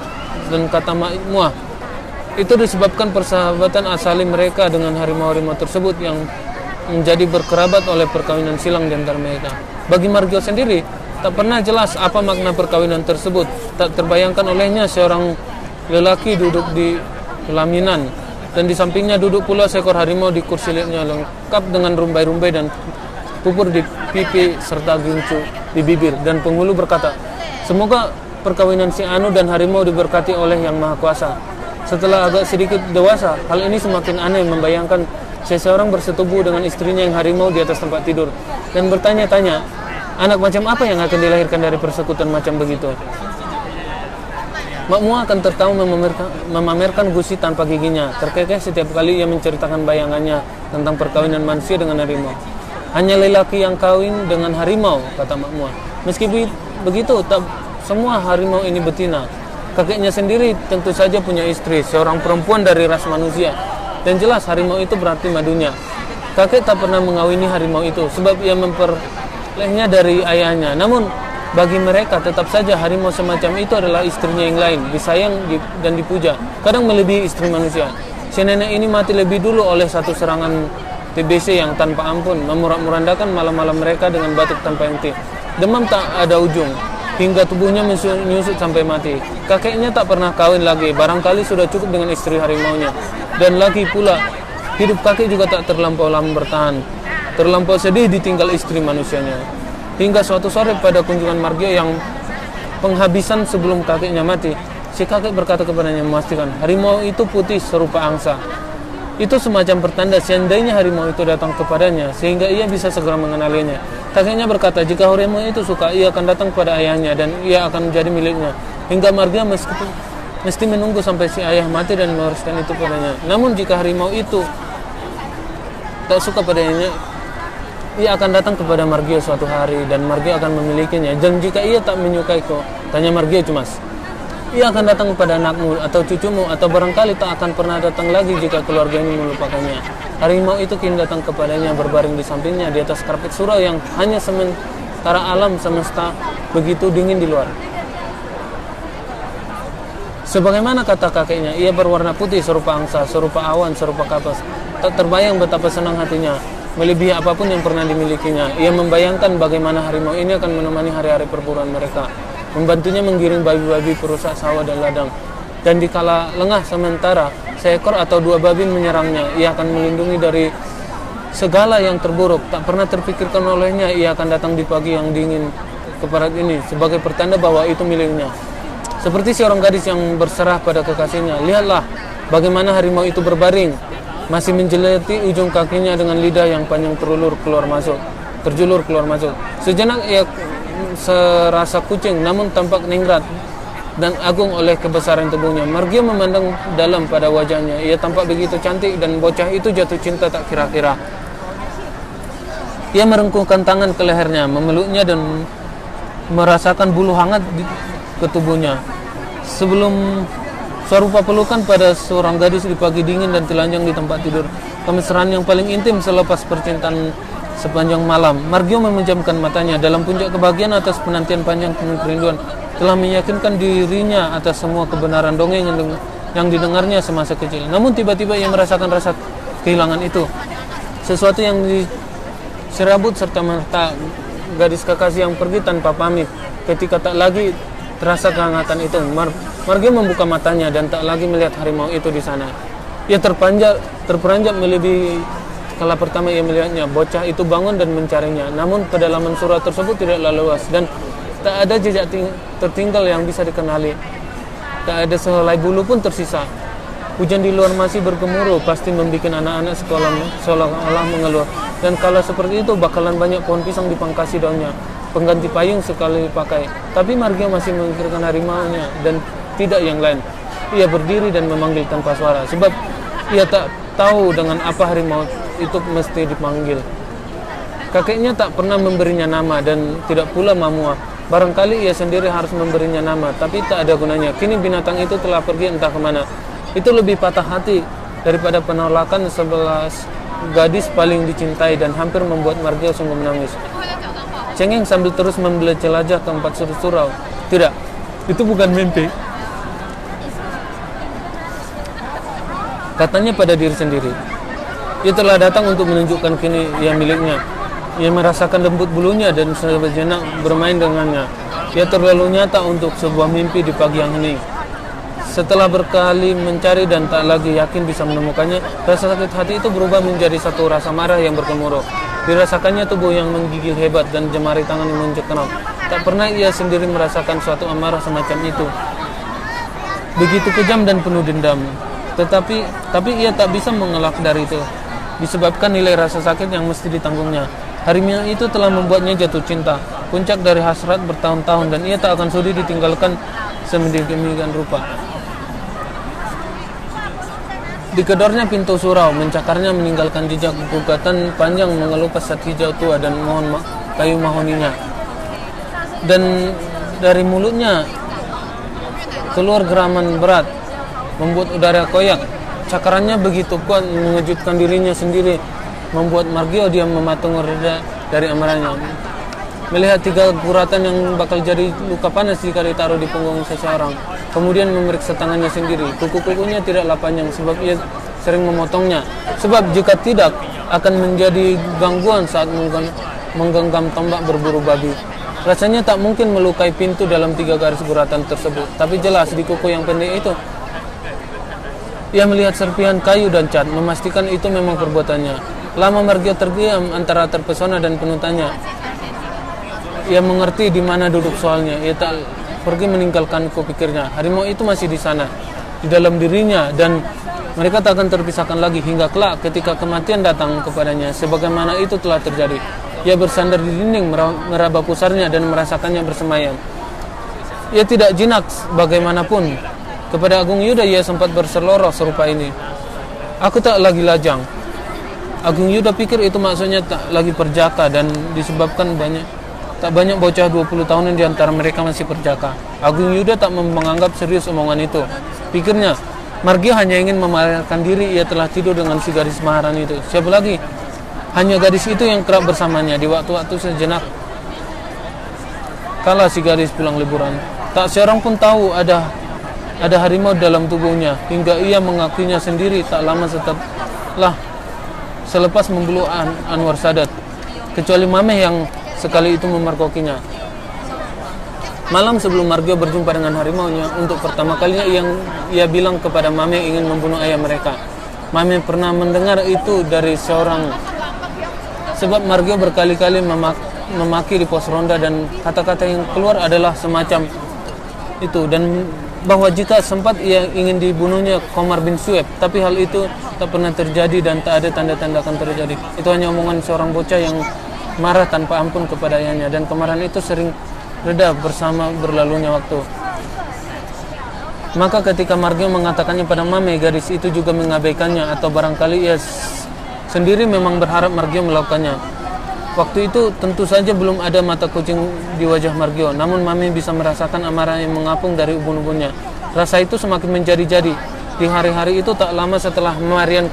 Dan kata Mak Muah, itu disebabkan persahabatan asali mereka dengan harimau-harimau tersebut yang menjadi berkerabat oleh perkawinan silang di antara mereka. Bagi Margio sendiri, tak pernah jelas apa makna perkawinan tersebut. Tak terbayangkan olehnya seorang lelaki duduk di pelaminan, dan di sampingnya duduk pula seekor harimau di kursi liatnya lengkap dengan rumbai-rumbai dan pupur di pipi serta gincu di bibir. Dan penghulu berkata, semoga perkawinan si Anu dan harimau diberkati oleh Yang Maha Kuasa. Setelah agak sedikit dewasa, hal ini semakin aneh membayangkan seseorang bersetubuh dengan istrinya yang harimau di atas tempat tidur, dan bertanya-tanya, anak macam apa yang akan dilahirkan dari persekutuan macam begitu? Mak Muah akan tertawa memamerkan gusi tanpa giginya, terkekeh setiap kali ia menceritakan bayangannya tentang perkawinan manusia dengan harimau. Hanya lelaki yang kawin dengan harimau, kata Mak Muah. Meski begitu, tak semua harimau ini betina. Kakeknya sendiri tentu saja punya istri, seorang perempuan dari ras manusia. Dan jelas harimau itu berarti madunya. Kakek tak pernah mengawini harimau itu, sebab ia memperolehnya dari ayahnya. Namun, bagi mereka tetap saja harimau semacam itu adalah istrinya yang lain, disayang dan dipuja, kadang melebihi istri manusia. Si nenek ini mati lebih dulu oleh satu serangan TBC yang tanpa ampun, memurak-murandakan malam-malam mereka dengan batuk tanpa henti. Demam tak ada ujung, hingga tubuhnya menyusut sampai mati. Kakeknya tak pernah kawin lagi, barangkali sudah cukup dengan istri harimaunya. Dan lagi pula, hidup kakek juga tak terlampau lama bertahan. Terlampau sedih ditinggal istri manusianya. Hingga suatu sore pada kunjungan Margio yang penghabisan sebelum kakeknya mati, si kakek berkata kepadanya memastikan harimau itu putih serupa angsa. Itu semacam pertanda seandainya harimau itu datang kepadanya, sehingga ia bisa segera mengenalinya. Kakeknya berkata, jika harimau itu suka, ia akan datang kepada ayahnya dan ia akan menjadi miliknya. Hingga Margio mesti menunggu sampai si ayah mati dan mewariskan itu padanya. Namun jika harimau itu tak suka padanya, ia akan datang kepada Margio suatu hari dan Margio akan memilikinya. Dan jika ia tak menyukai kau, tanya Margio cemas, ia akan datang kepada anakmu atau cucumu, atau barangkali tak akan pernah datang lagi jika keluarga ini melupakannya. Harimau itu kini datang kepadanya berbaring di sampingnya di atas karpet surau yang hanya sementara alam semesta begitu dingin di luar. Sebagaimana kata kakeknya, ia berwarna putih serupa angsa, serupa awan, serupa kapas. Tak terbayang betapa senang hatinya, melebihi apapun yang pernah dimilikinya. Ia membayangkan bagaimana harimau ini akan menemani hari-hari perburuan mereka, membantunya menggiring babi-babi perusak sawah dan ladang. Dan dikala lengah sementara seekor atau dua babi menyerangnya, ia akan melindungi dari segala yang terburuk. Tak pernah terpikirkan olehnya ia akan datang di pagi yang dingin keparat ini sebagai pertanda bahwa itu miliknya. Seperti seorang gadis yang berserah pada kekasihnya, lihatlah, bagaimana harimau itu berbaring, masih menjelati ujung kakinya dengan lidah yang panjang terjulur keluar masuk. Sejenak ia serasa kucing, namun tampak ningrat dan agung oleh kebesaran tubuhnya. Margio memandang dalam pada wajahnya. Ia tampak begitu cantik dan bocah itu jatuh cinta tak kira-kira. Ia merengkuhkan tangan ke lehernya, memeluknya dan merasakan bulu hangat ke tubuhnya. Sebelum serupa pelukan pada seorang gadis di pagi dingin dan telanjang di tempat tidur, kemesraan yang paling intim selepas percintaan sepanjang malam. Margio memejamkan matanya. Dalam puncak kebahagiaan atas penantian panjang penuh kerinduan, telah meyakinkan dirinya atas semua kebenaran dongeng yang didengarnya semasa kecil. Namun tiba-tiba ia merasakan rasa kehilangan itu. Sesuatu yang diserabut serta merta gadis kekasih yang pergi tanpa pamit. Ketika tak lagi terasa kehangatan itu, Margio membuka matanya dan tak lagi melihat harimau itu di sana. Ia terperanjat melebihi kala pertama ia melihatnya. Bocah itu bangun dan mencarinya. Namun kedalaman surau tersebut tidaklah luas dan tak ada jejak tertinggal yang bisa dikenali. Tak ada sehelai bulu pun tersisa. Hujan di luar masih bergemuruh, pasti membuat anak-anak sekolah seolah-olah mengeluh. Dan kala seperti itu bakalan banyak pohon pisang dipangkasi daunnya, pengganti payung sekali pakai. Tapi Margio masih memikirkan harimaunya dan tidak yang lain. Ia berdiri dan memanggil tanpa suara, sebab ia tak tahu dengan apa harimau itu mesti dipanggil. Kakeknya tak pernah memberinya nama dan tidak pula mamua. Barangkali ia sendiri harus memberinya nama, tapi tak ada gunanya. Kini binatang itu telah pergi entah kemana. Itu lebih patah hati daripada penolakan 11 gadis paling dicintai dan hampir membuat Margio sungguh menangis. Cengeng sambil terus menjelajah ke 4 sudut surau. Tidak, itu bukan mimpi, katanya pada diri sendiri. Ia telah datang untuk menunjukkan kini ia miliknya. Ia merasakan lembut bulunya dan sejenak bermain dengannya. Ia terlalu nyata untuk sebuah mimpi di pagi yang hening. Setelah berkali mencari dan tak lagi yakin bisa menemukannya, rasa sakit hati itu berubah menjadi satu rasa marah yang bergemuruh. Dirasakannya tubuh yang menggigil hebat dan jemari tangan yang mencekram. Tak pernah ia sendiri merasakan suatu amarah semacam itu. Begitu kejam dan penuh dendam. Tapi ia tak bisa mengelak dari itu, disebabkan nilai rasa sakit yang mesti ditanggungnya. Harimau itu telah membuatnya jatuh cinta, puncak dari hasrat bertahun-tahun, dan ia tak akan sudi ditinggalkan sedemikian rupa. Dikedornya pintu surau, mencakarnya meninggalkan jejak gugatan panjang mengelupas sat hijau tua dan kayu mahoninya. Dan dari mulutnya keluar geraman berat, membuat udara koyak. Cakarannya begitu kuat mengejutkan dirinya sendiri, membuat Margio diam mematung reda dari amarahnya. Melihat 3 guratan yang bakal jadi luka panas jika ditaruh di punggung seseorang. Kemudian memeriksa tangannya sendiri. Kuku-kukunya tidaklah panjang sebab ia sering memotongnya. Sebab jika tidak akan menjadi gangguan saat menggenggam tombak berburu babi. Rasanya tak mungkin melukai pintu dalam 3 garis guratan tersebut. Tapi jelas di kuku yang pendek itu ia melihat serpihan kayu dan cat, memastikan itu memang perbuatannya. Lama Margio terdiam antara terpesona dan penuh tanya. Ia mengerti di mana duduk soalnya. Ia tak pergi meninggalkan pikirnya. Harimau itu masih di sana, di dalam dirinya, dan mereka tak akan terpisahkan lagi hingga kelak ketika kematian datang kepadanya. Sebagaimana itu telah terjadi. Ia bersandar di dinding, meraba pusarnya dan merasakannya bersemayam. Ia tidak jinak bagaimanapun. Kepada Agung Yuda ia sempat berseloroh serupa ini. Aku tak lagi lajang. Agung Yuda pikir itu maksudnya tak lagi perjaka dan disebabkan tak banyak bocah 20 tahunan di antara mereka masih perjaka. Agung Yuda tak menganggap serius omongan itu. Pikirnya, Margio hanya ingin memamerkan diri ia telah tidur dengan si gadis maharani itu. Siapa lagi? Hanya gadis itu yang kerap bersamanya di waktu-waktu sejenak kala si gadis pulang liburan. Tak seorang pun tahu ada harimau dalam tubuhnya, hingga ia mengakuinya sendiri tak lama selepas membelu Anwar Sadat, kecuali Mameh yang sekali itu memergokinya. Malam sebelum Margio berjumpa dengan harimaunya untuk pertama kalinya, ia bilang kepada Mameh ingin membunuh ayah mereka. Mameh pernah mendengar itu dari seorang, sebab Margio berkali-kali memaki di pos ronda dan kata-kata yang keluar adalah semacam itu, dan bahwa jika sempat ia ingin dibunuhnya Komar bin Sueb, tapi hal itu tak pernah terjadi dan tak ada tanda-tanda akan terjadi. Itu hanya omongan seorang bocah yang marah tanpa ampun kepada ayahnya, dan kemarahan itu sering reda bersama berlalunya waktu. Maka ketika Margio mengatakannya pada Mame, gadis itu juga mengabaikannya, atau barangkali ia sendiri memang berharap Margio melakukannya. Waktu itu tentu saja belum ada mata kucing di wajah Margio, namun Mame bisa merasakan amarah yang mengapung dari ubun-ubunnya. Rasa itu semakin menjadi-jadi. Di hari-hari itu tak lama setelah Marian,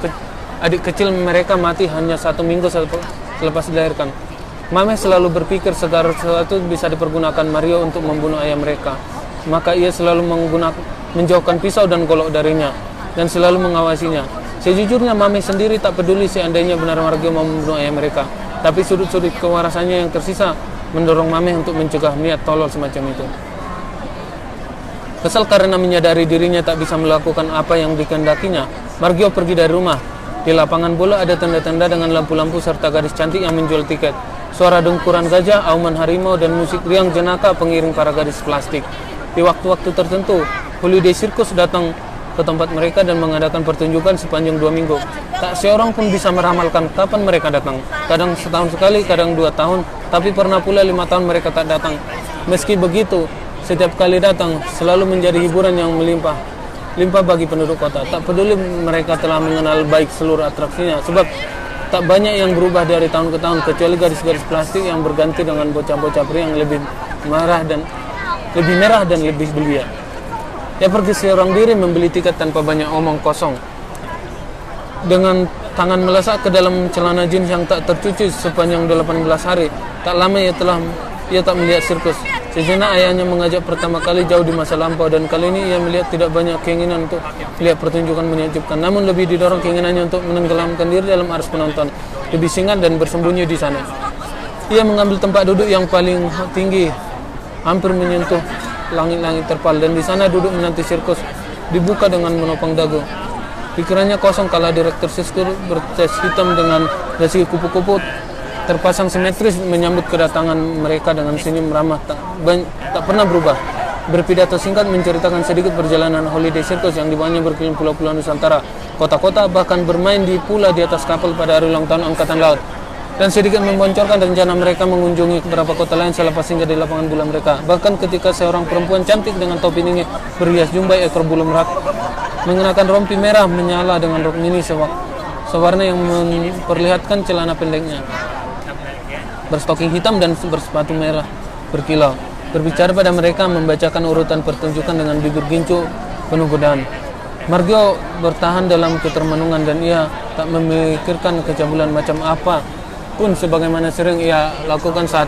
adik kecil mereka, mati hanya 1 minggu selepas dilahirkan. Mame selalu berpikir segala sesuatu bisa dipergunakan Mario untuk membunuh ayah mereka. Maka ia selalu menjauhkan pisau dan golok darinya dan selalu mengawasinya. Sejujurnya Mame sendiri tak peduli seandainya benar Margio mau membunuh ayah mereka, tapi sudut-sudut kewarasannya yang tersisa mendorong Mame untuk mencegah niat tolol semacam itu. Kesal karena menyadari dirinya tak bisa melakukan apa yang dikehendakinya, Margio pergi dari rumah. Di lapangan bola ada tenda-tenda dengan lampu-lampu serta gadis cantik yang menjual tiket. Suara dengkuran gajah, auman harimau, dan musik riang jenaka pengiring para gadis plastik. Di waktu-waktu tertentu, Holiday Circus datang ke tempat mereka dan mengadakan pertunjukan sepanjang 2 minggu. Tak seorang pun bisa meramalkan kapan mereka datang. Kadang setahun sekali, kadang 2 tahun, tapi pernah pula 5 tahun mereka tak datang. Meski begitu, setiap kali datang selalu menjadi hiburan yang melimpah bagi penduduk kota. Tak peduli mereka telah mengenal baik seluruh atraksinya, sebab tak banyak yang berubah dari tahun ke tahun, kecuali gadis-gadis plastik yang berganti dengan bocah-bocah pria yang lebih merah dan lebih belia. Ia pergi seorang diri membeli tiket tanpa banyak omong kosong. Dengan tangan melesak ke dalam celana jeans yang tak tercuci sepanjang 18 hari, tak lama ia tak melihat sirkus. Sejenak ayahnya mengajak pertama kali jauh di masa lampau, dan kali ini ia melihat tidak banyak keinginan untuk melihat pertunjukan menakjubkan, namun lebih didorong keinginannya untuk menenggelamkan diri dalam arus penonton, lebih singan dan bersembunyi di sana. Ia mengambil tempat duduk yang paling tinggi, hampir menyentuh langit-langit terpal, dan di sana duduk menanti sirkus dibuka dengan menopang dagu. Pikirannya kosong kala direktur sirkus berjas hitam dengan dasi kupu-kupu terpasang simetris menyambut kedatangan mereka dengan senyum ramah tak pernah berubah. Berpidato singkat menceritakan sedikit perjalanan Holiday Circus yang dibawanya berkeliling pulau-pulau Nusantara, kota-kota, bahkan bermain di pula di atas kapal pada hari ulang tahun Angkatan Laut, dan sedikit memboncorkan rencana mereka mengunjungi beberapa kota lain selepas singgah di lapangan bola mereka. Bahkan ketika seorang perempuan cantik dengan topi tinggi berhias jumbai ekor bulu merak mengenakan rompi merah menyala dengan rok mini sewarna yang memperlihatkan celana pendeknya, berstoking hitam dan bersepatu merah berkilau, berbicara pada mereka, membacakan urutan pertunjukan dengan bibir gincu penuh godaan. Margio bertahan dalam ketermenungan, dan ia tak memikirkan kecabulan macam apa pun sebagaimana sering ia lakukan saat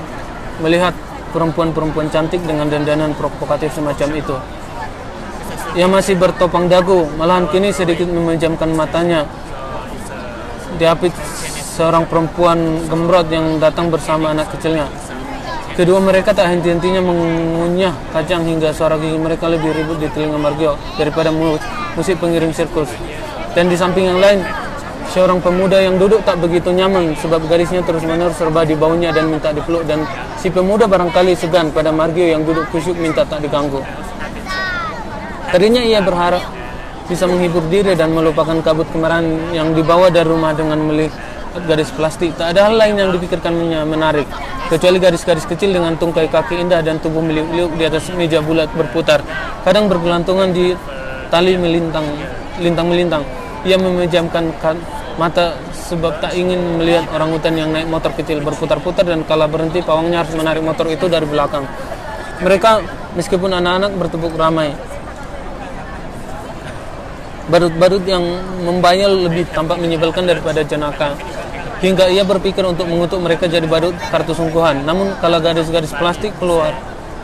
melihat perempuan-perempuan cantik dengan dandanan provokatif semacam itu. Ia masih bertopang dagu, malahan kini sedikit memejamkan matanya dihapit seorang perempuan gemrot yang datang bersama anak kecilnya. Kedua mereka tak henti-hentinya mengunyah kacang hingga suara gigi mereka lebih ribut di telinga Margio daripada musik pengiring sirkus. Dan di samping yang lain, seorang pemuda yang duduk tak begitu nyaman sebab gadisnya terus-menerus serba di baunya dan minta dipeluk, dan si pemuda barangkali segan pada Margio yang duduk kusyuk minta tak diganggu. Tadinya ia berharap bisa menghibur diri dan melupakan kabut kemarahan yang dibawa dari rumah dengan melihat gadis plastik. Tak ada hal lain yang dipikirkannya menarik, kecuali gadis-gadis kecil dengan tungkai kaki indah dan tubuh meliuk-liuk di atas meja bulat berputar, kadang bergelantungan di tali melintang-melintang. Ia memejamkan mata sebab tak ingin melihat orangutan yang naik motor kecil berputar-putar, dan kala berhenti pawangnya harus menarik motor itu dari belakang. Mereka meskipun anak-anak bertepuk ramai. Badut-badut yang membayal lebih tampak menyebalkan daripada jenaka, hingga ia berpikir untuk mengutuk mereka jadi badut kartu sungguhan. Namun kala gadis-gadis plastik keluar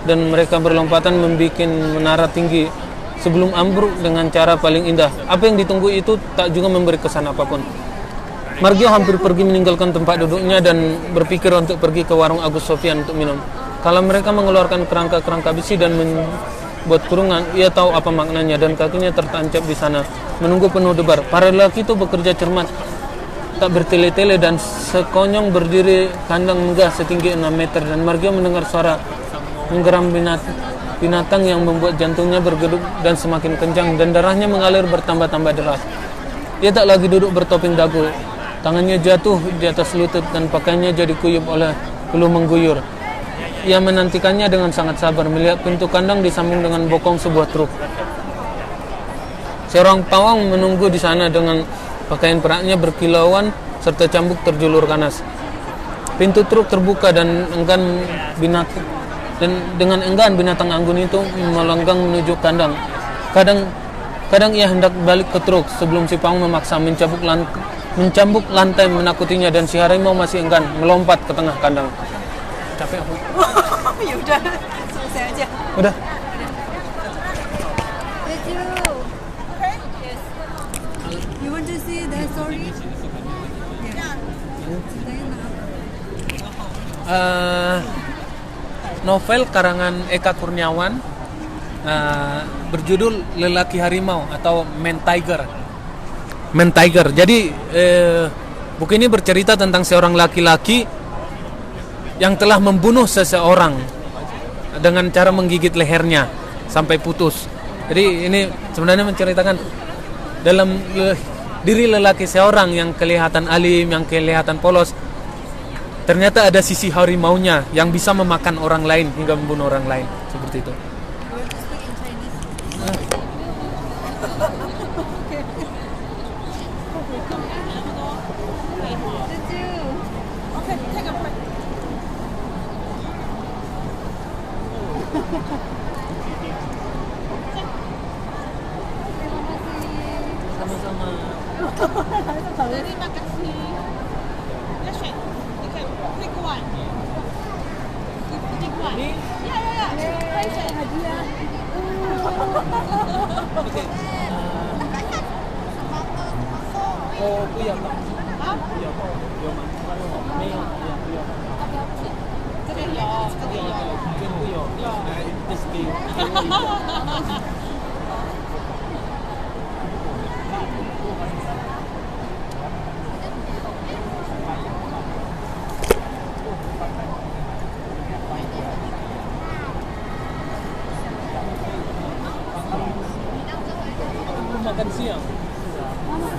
dan mereka berlompatan membuat menara tinggi sebelum ambruk dengan cara paling indah, apa yang ditunggu itu tak juga memberi kesan apapun. Margio hampir pergi meninggalkan tempat duduknya dan berpikir untuk pergi ke warung Agus Sofian untuk minum. Kala mereka mengeluarkan kerangka-kerangka besi dan buat kurungan, ia tahu apa maknanya, dan kakinya tertancap di sana menunggu penuh debar. Para lelaki itu bekerja cermat, tak bertele-tele, dan sekonyong berdiri kandang megah setinggi 6 meter, dan Margio mendengar suara menggeram binatang yang membuat jantungnya bergedup dan semakin kencang dan darahnya mengalir bertambah-tambah deras. Ia tak lagi duduk bertopeng dagu. Tangannya jatuh di atas lutut dan pakaiannya jadi kuyup oleh bulu mengguyur. Ia menantikannya dengan sangat sabar melihat pintu kandang disambung dengan bokong sebuah truk. Seorang pawang menunggu di sana dengan pakaian peraknya berkilauan serta cambuk terjulur ganas. Pintu truk terbuka dan dengan enggan binatang anggun itu melenggang menuju kandang. Kadang ia hendak balik ke truk sebelum si pawang memaksa mencambuk lantai menakutinya dan si harimau masih enggan melompat ke tengah kandang. Capek aku. Ya udah, selesai aja. Udah. You want to see the story? Novel karangan Eka Kurniawan berjudul Lelaki Harimau atau Man Tiger. Man Tiger. Jadi buku ini bercerita tentang seorang laki-laki yang telah membunuh seseorang dengan cara menggigit lehernya sampai putus. Jadi ini sebenarnya menceritakan dalam diri lelaki seorang yang kelihatan alim, yang kelihatan polos, ternyata ada sisi harimaunya yang bisa memakan orang lain hingga membunuh orang lain, seperti itu. Terima kasih. Ya, Chef. Take one. Take one. Ya. Hai, Chef. Hadiah. Oh, iya, Pak. Hah? Iya, Pak. Iya, Pak. Ini, iya. 这个有，这个有。全部有。This game. Makan siang.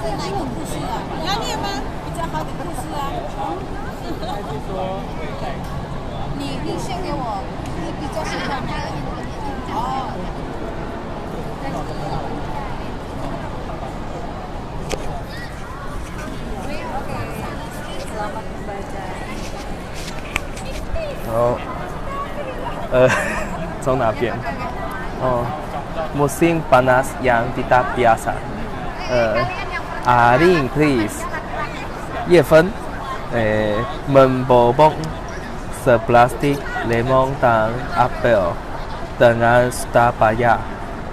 是哪个故事啊？你要念吗？比较好的故事啊。你献给我，你比较喜欢哪个？哦。 Selamat membaca. Oh, 从哪边？哦，musim panas yang tidak biasa. Aring please. 叶芬，membobok seplastik lemon dan apel dengan supaya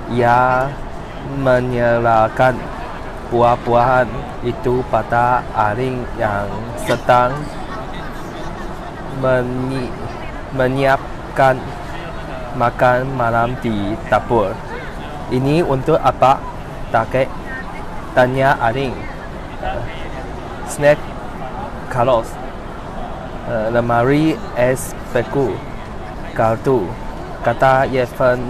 ia menyerahkan buah-buahan itu pada Aring yang sedang menyiapkan makan malam di dapur. Ini untuk apa, kakek? Tanya Aring. Snack kalos, lemari es beku, kartu, kata Yeven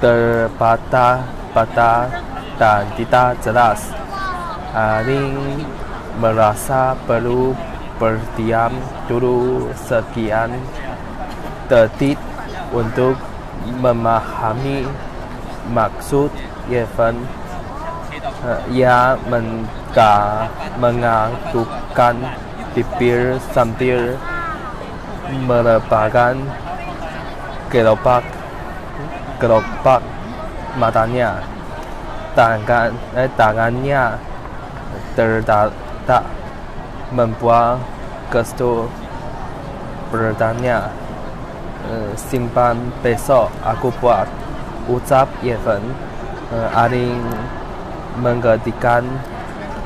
terbata-bata dan tidak jelas. Aring merasa perlu berdiam dulu sekian detik untuk memahami maksud Yeven. Ia menganggukkan bibir sambil merebahkan kelopak matanya. Tangannya tertatak membuat gestur bertanya. Simpan besok aku buat, ucap Yeven. Aring menghentikan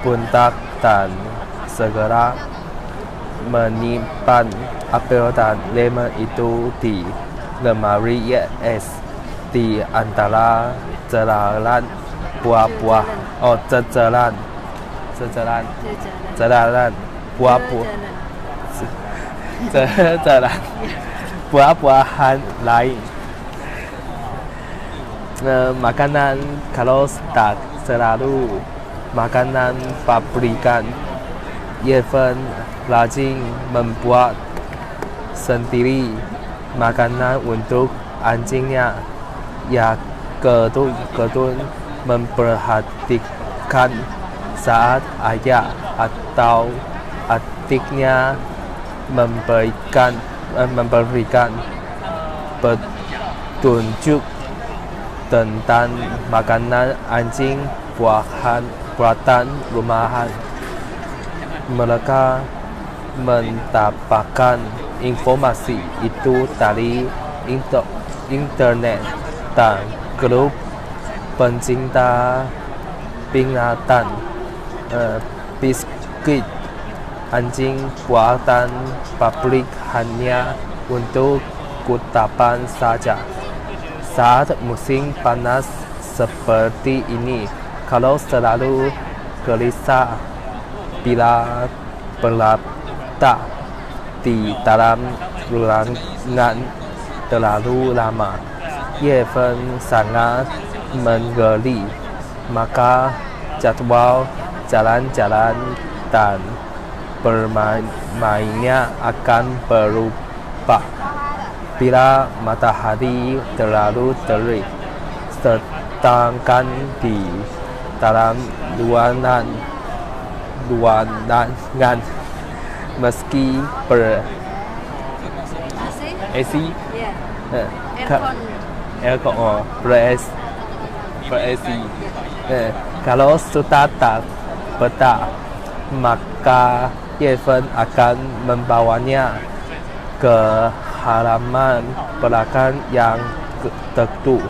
puntak dan segera menyimpan apel dan lemon itu di lemari es di antara jalanan buah-buah. Oh, jajaran buah-buahan lain. makanan kalau tak selalu makanan pabrikan. Evan rajin membuat sendiri makanan untuk anjingnya. Ya kedua memperhatikan saat ayah atau adiknya memberikan petunjuk tentang makanan anjing buatan rumahan. Mereka mendapatkan informasi itu dari internet dan grup pencinta binatang. Biskuit anjing buatan pabrik hanya untuk kutapan saja. Saat musim panas seperti ini, kalau selalu gelisah bila berada di dalam ruangan terlalu lama, Evan sangat menggeli. Maka jadwal jalan-jalan dan bermainnya akan berubah bila matahari terlalu terik. Sedangkan di dalam ruangan meski AC aircon ber-AC. Kalau sudah tak betah, maka Evan akan membawanya ke halaman belakang yang teduh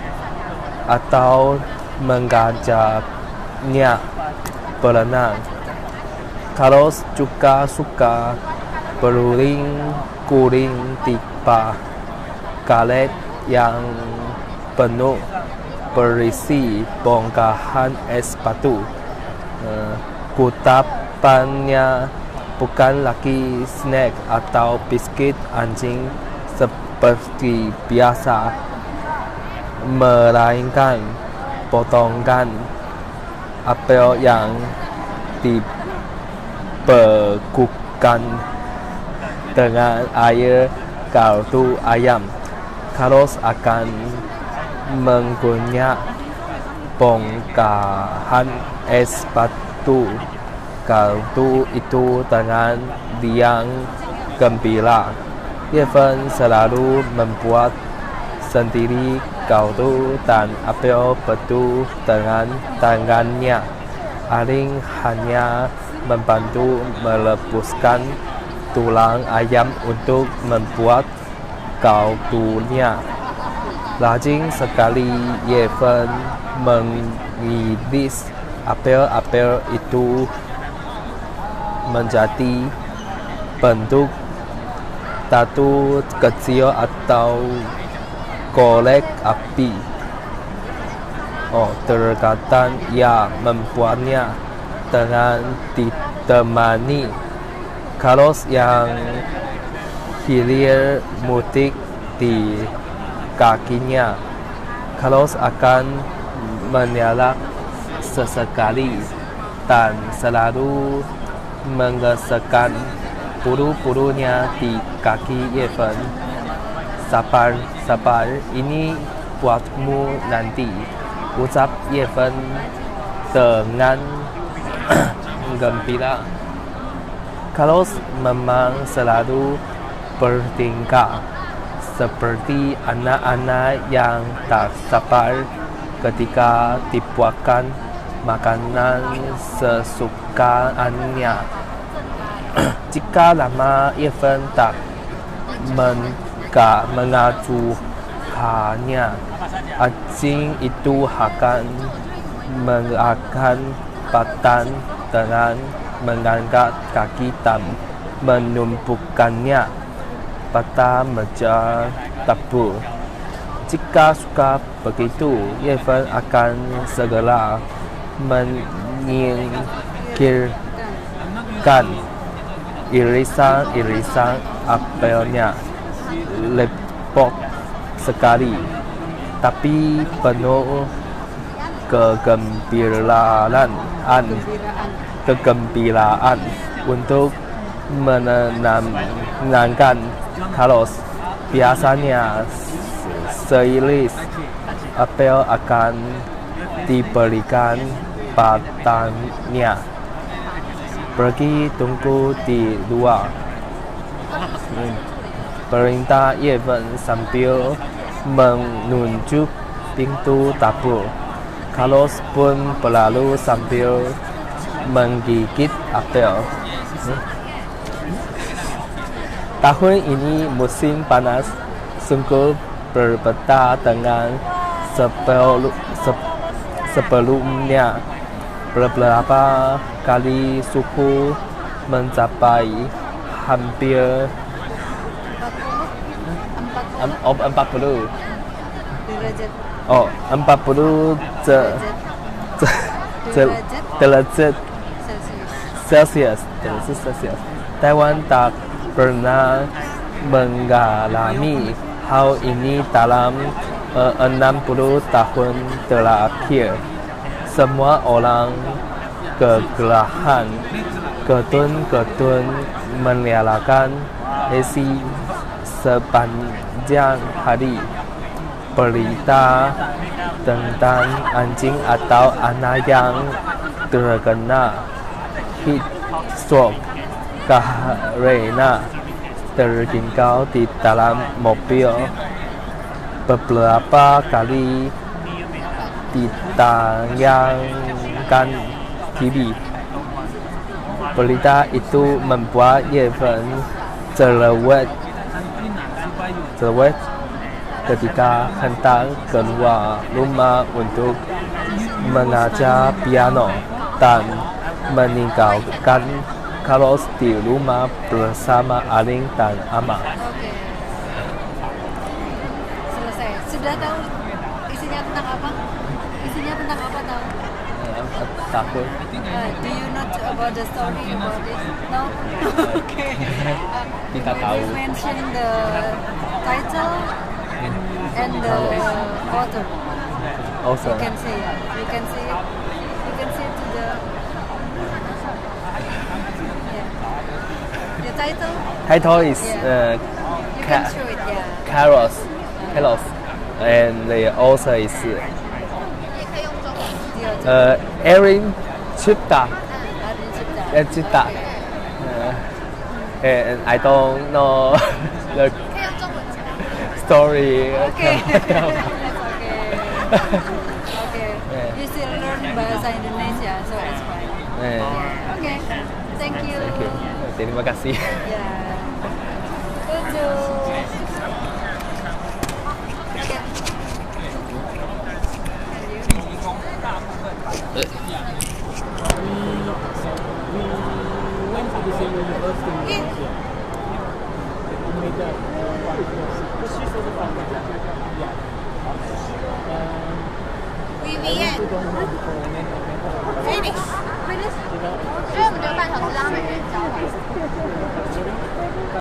atau mengajaknya berenang. Kalau juga suka berguling-guling di karet yang penuh berisi bongkahan es batu, kutapannya bukan lagi snack atau biskuit anjing seperti biasa, melainkan potongan apel yang dibekukan dengan air kaldu ayam. Carlos akan menggunakan bongkahan es batu kaldu itu dengan riang gembira. Evan selalu membuat sendiri kaldu dan apel batu dengan tangannya. Aling hanya membantu melepaskan tulang ayam untuk membuat kaldunya. Rajin sekali Evan mengiris apel-apel itu menjadi bentuk tatu kecil atau korek api. Terkadang ia membuatnya dengan ditemani Carlos yang hilir mudik di kakinya. Carlos akan menyalak sesekali dan selalu menggesekkan bulu-bulunya di kaki Evan. Sabar, ini buatmu nanti, ucap Evan dengan gembira. Carlos memang selalu bertingkah seperti anak-anak yang tak sabar ketika dibuatkan makanan sesukaannya. Jika lama Evan tak mengajukannya, anjing itu akan mengangkat badan dengan mengangkat kaki dan menumpukannya pada meja dapur. Jika suka begitu, Evan akan segera menyingkirkan irisan apelnya. Repot sekali, tapi penuh kegembiraan untuk menenangkan Carlos. Biasanya seiris apel akan diberikan padanya. Pergi tunggu di luar. Perintah Evan sambil menunjuk pintu dapur. Carlos pun berlalu sambil menggigit apel. Tahun ini musim panas sungguh berbeda dengan sebelumnya. Beberapa kali suhu mencapai hampir 40 derajat. Oh, 40 derajat Celcius. Celsius. Taiwan tak pernah mengalami hal ini dalam 60 tahun terakhir. Semua orang kegelahan, gedung-gedung menyalakan AC sepanjang hari. Berita tentang anjing atau anak yang terkena heat stroke karena tertinggal di dalam mobil beberapa kali ditayangkan TV. Berita itu membuat Evan cerewet ketika hendak keluar rumah untuk mengajar piano dan meninggalkan Carlos di rumah bersama Aling dan Ama. Oke. Selesai. Sudah tahu isinya tentang apa? Isinya tentang apa tahu? Takut. Do you know about the story about it? No? Okay. Kita tahu. You mention the title and the author. Also, You can see it. You can see it. You can see it to the the title. title is You can show it, yeah. Carlos, and the author is 也可以用中文。 Erin Chipta. Arjun Cipta. And I don't know the 可以用中文讲。 story. Okay. Okay. You still learn bahasa Indonesia, so it's fine. Yeah. Okay. Thank you. Thank you. Terima kasih. Yeah. Lucu. Okay. Vivian finish，因为我们这个半小时让他们先交完。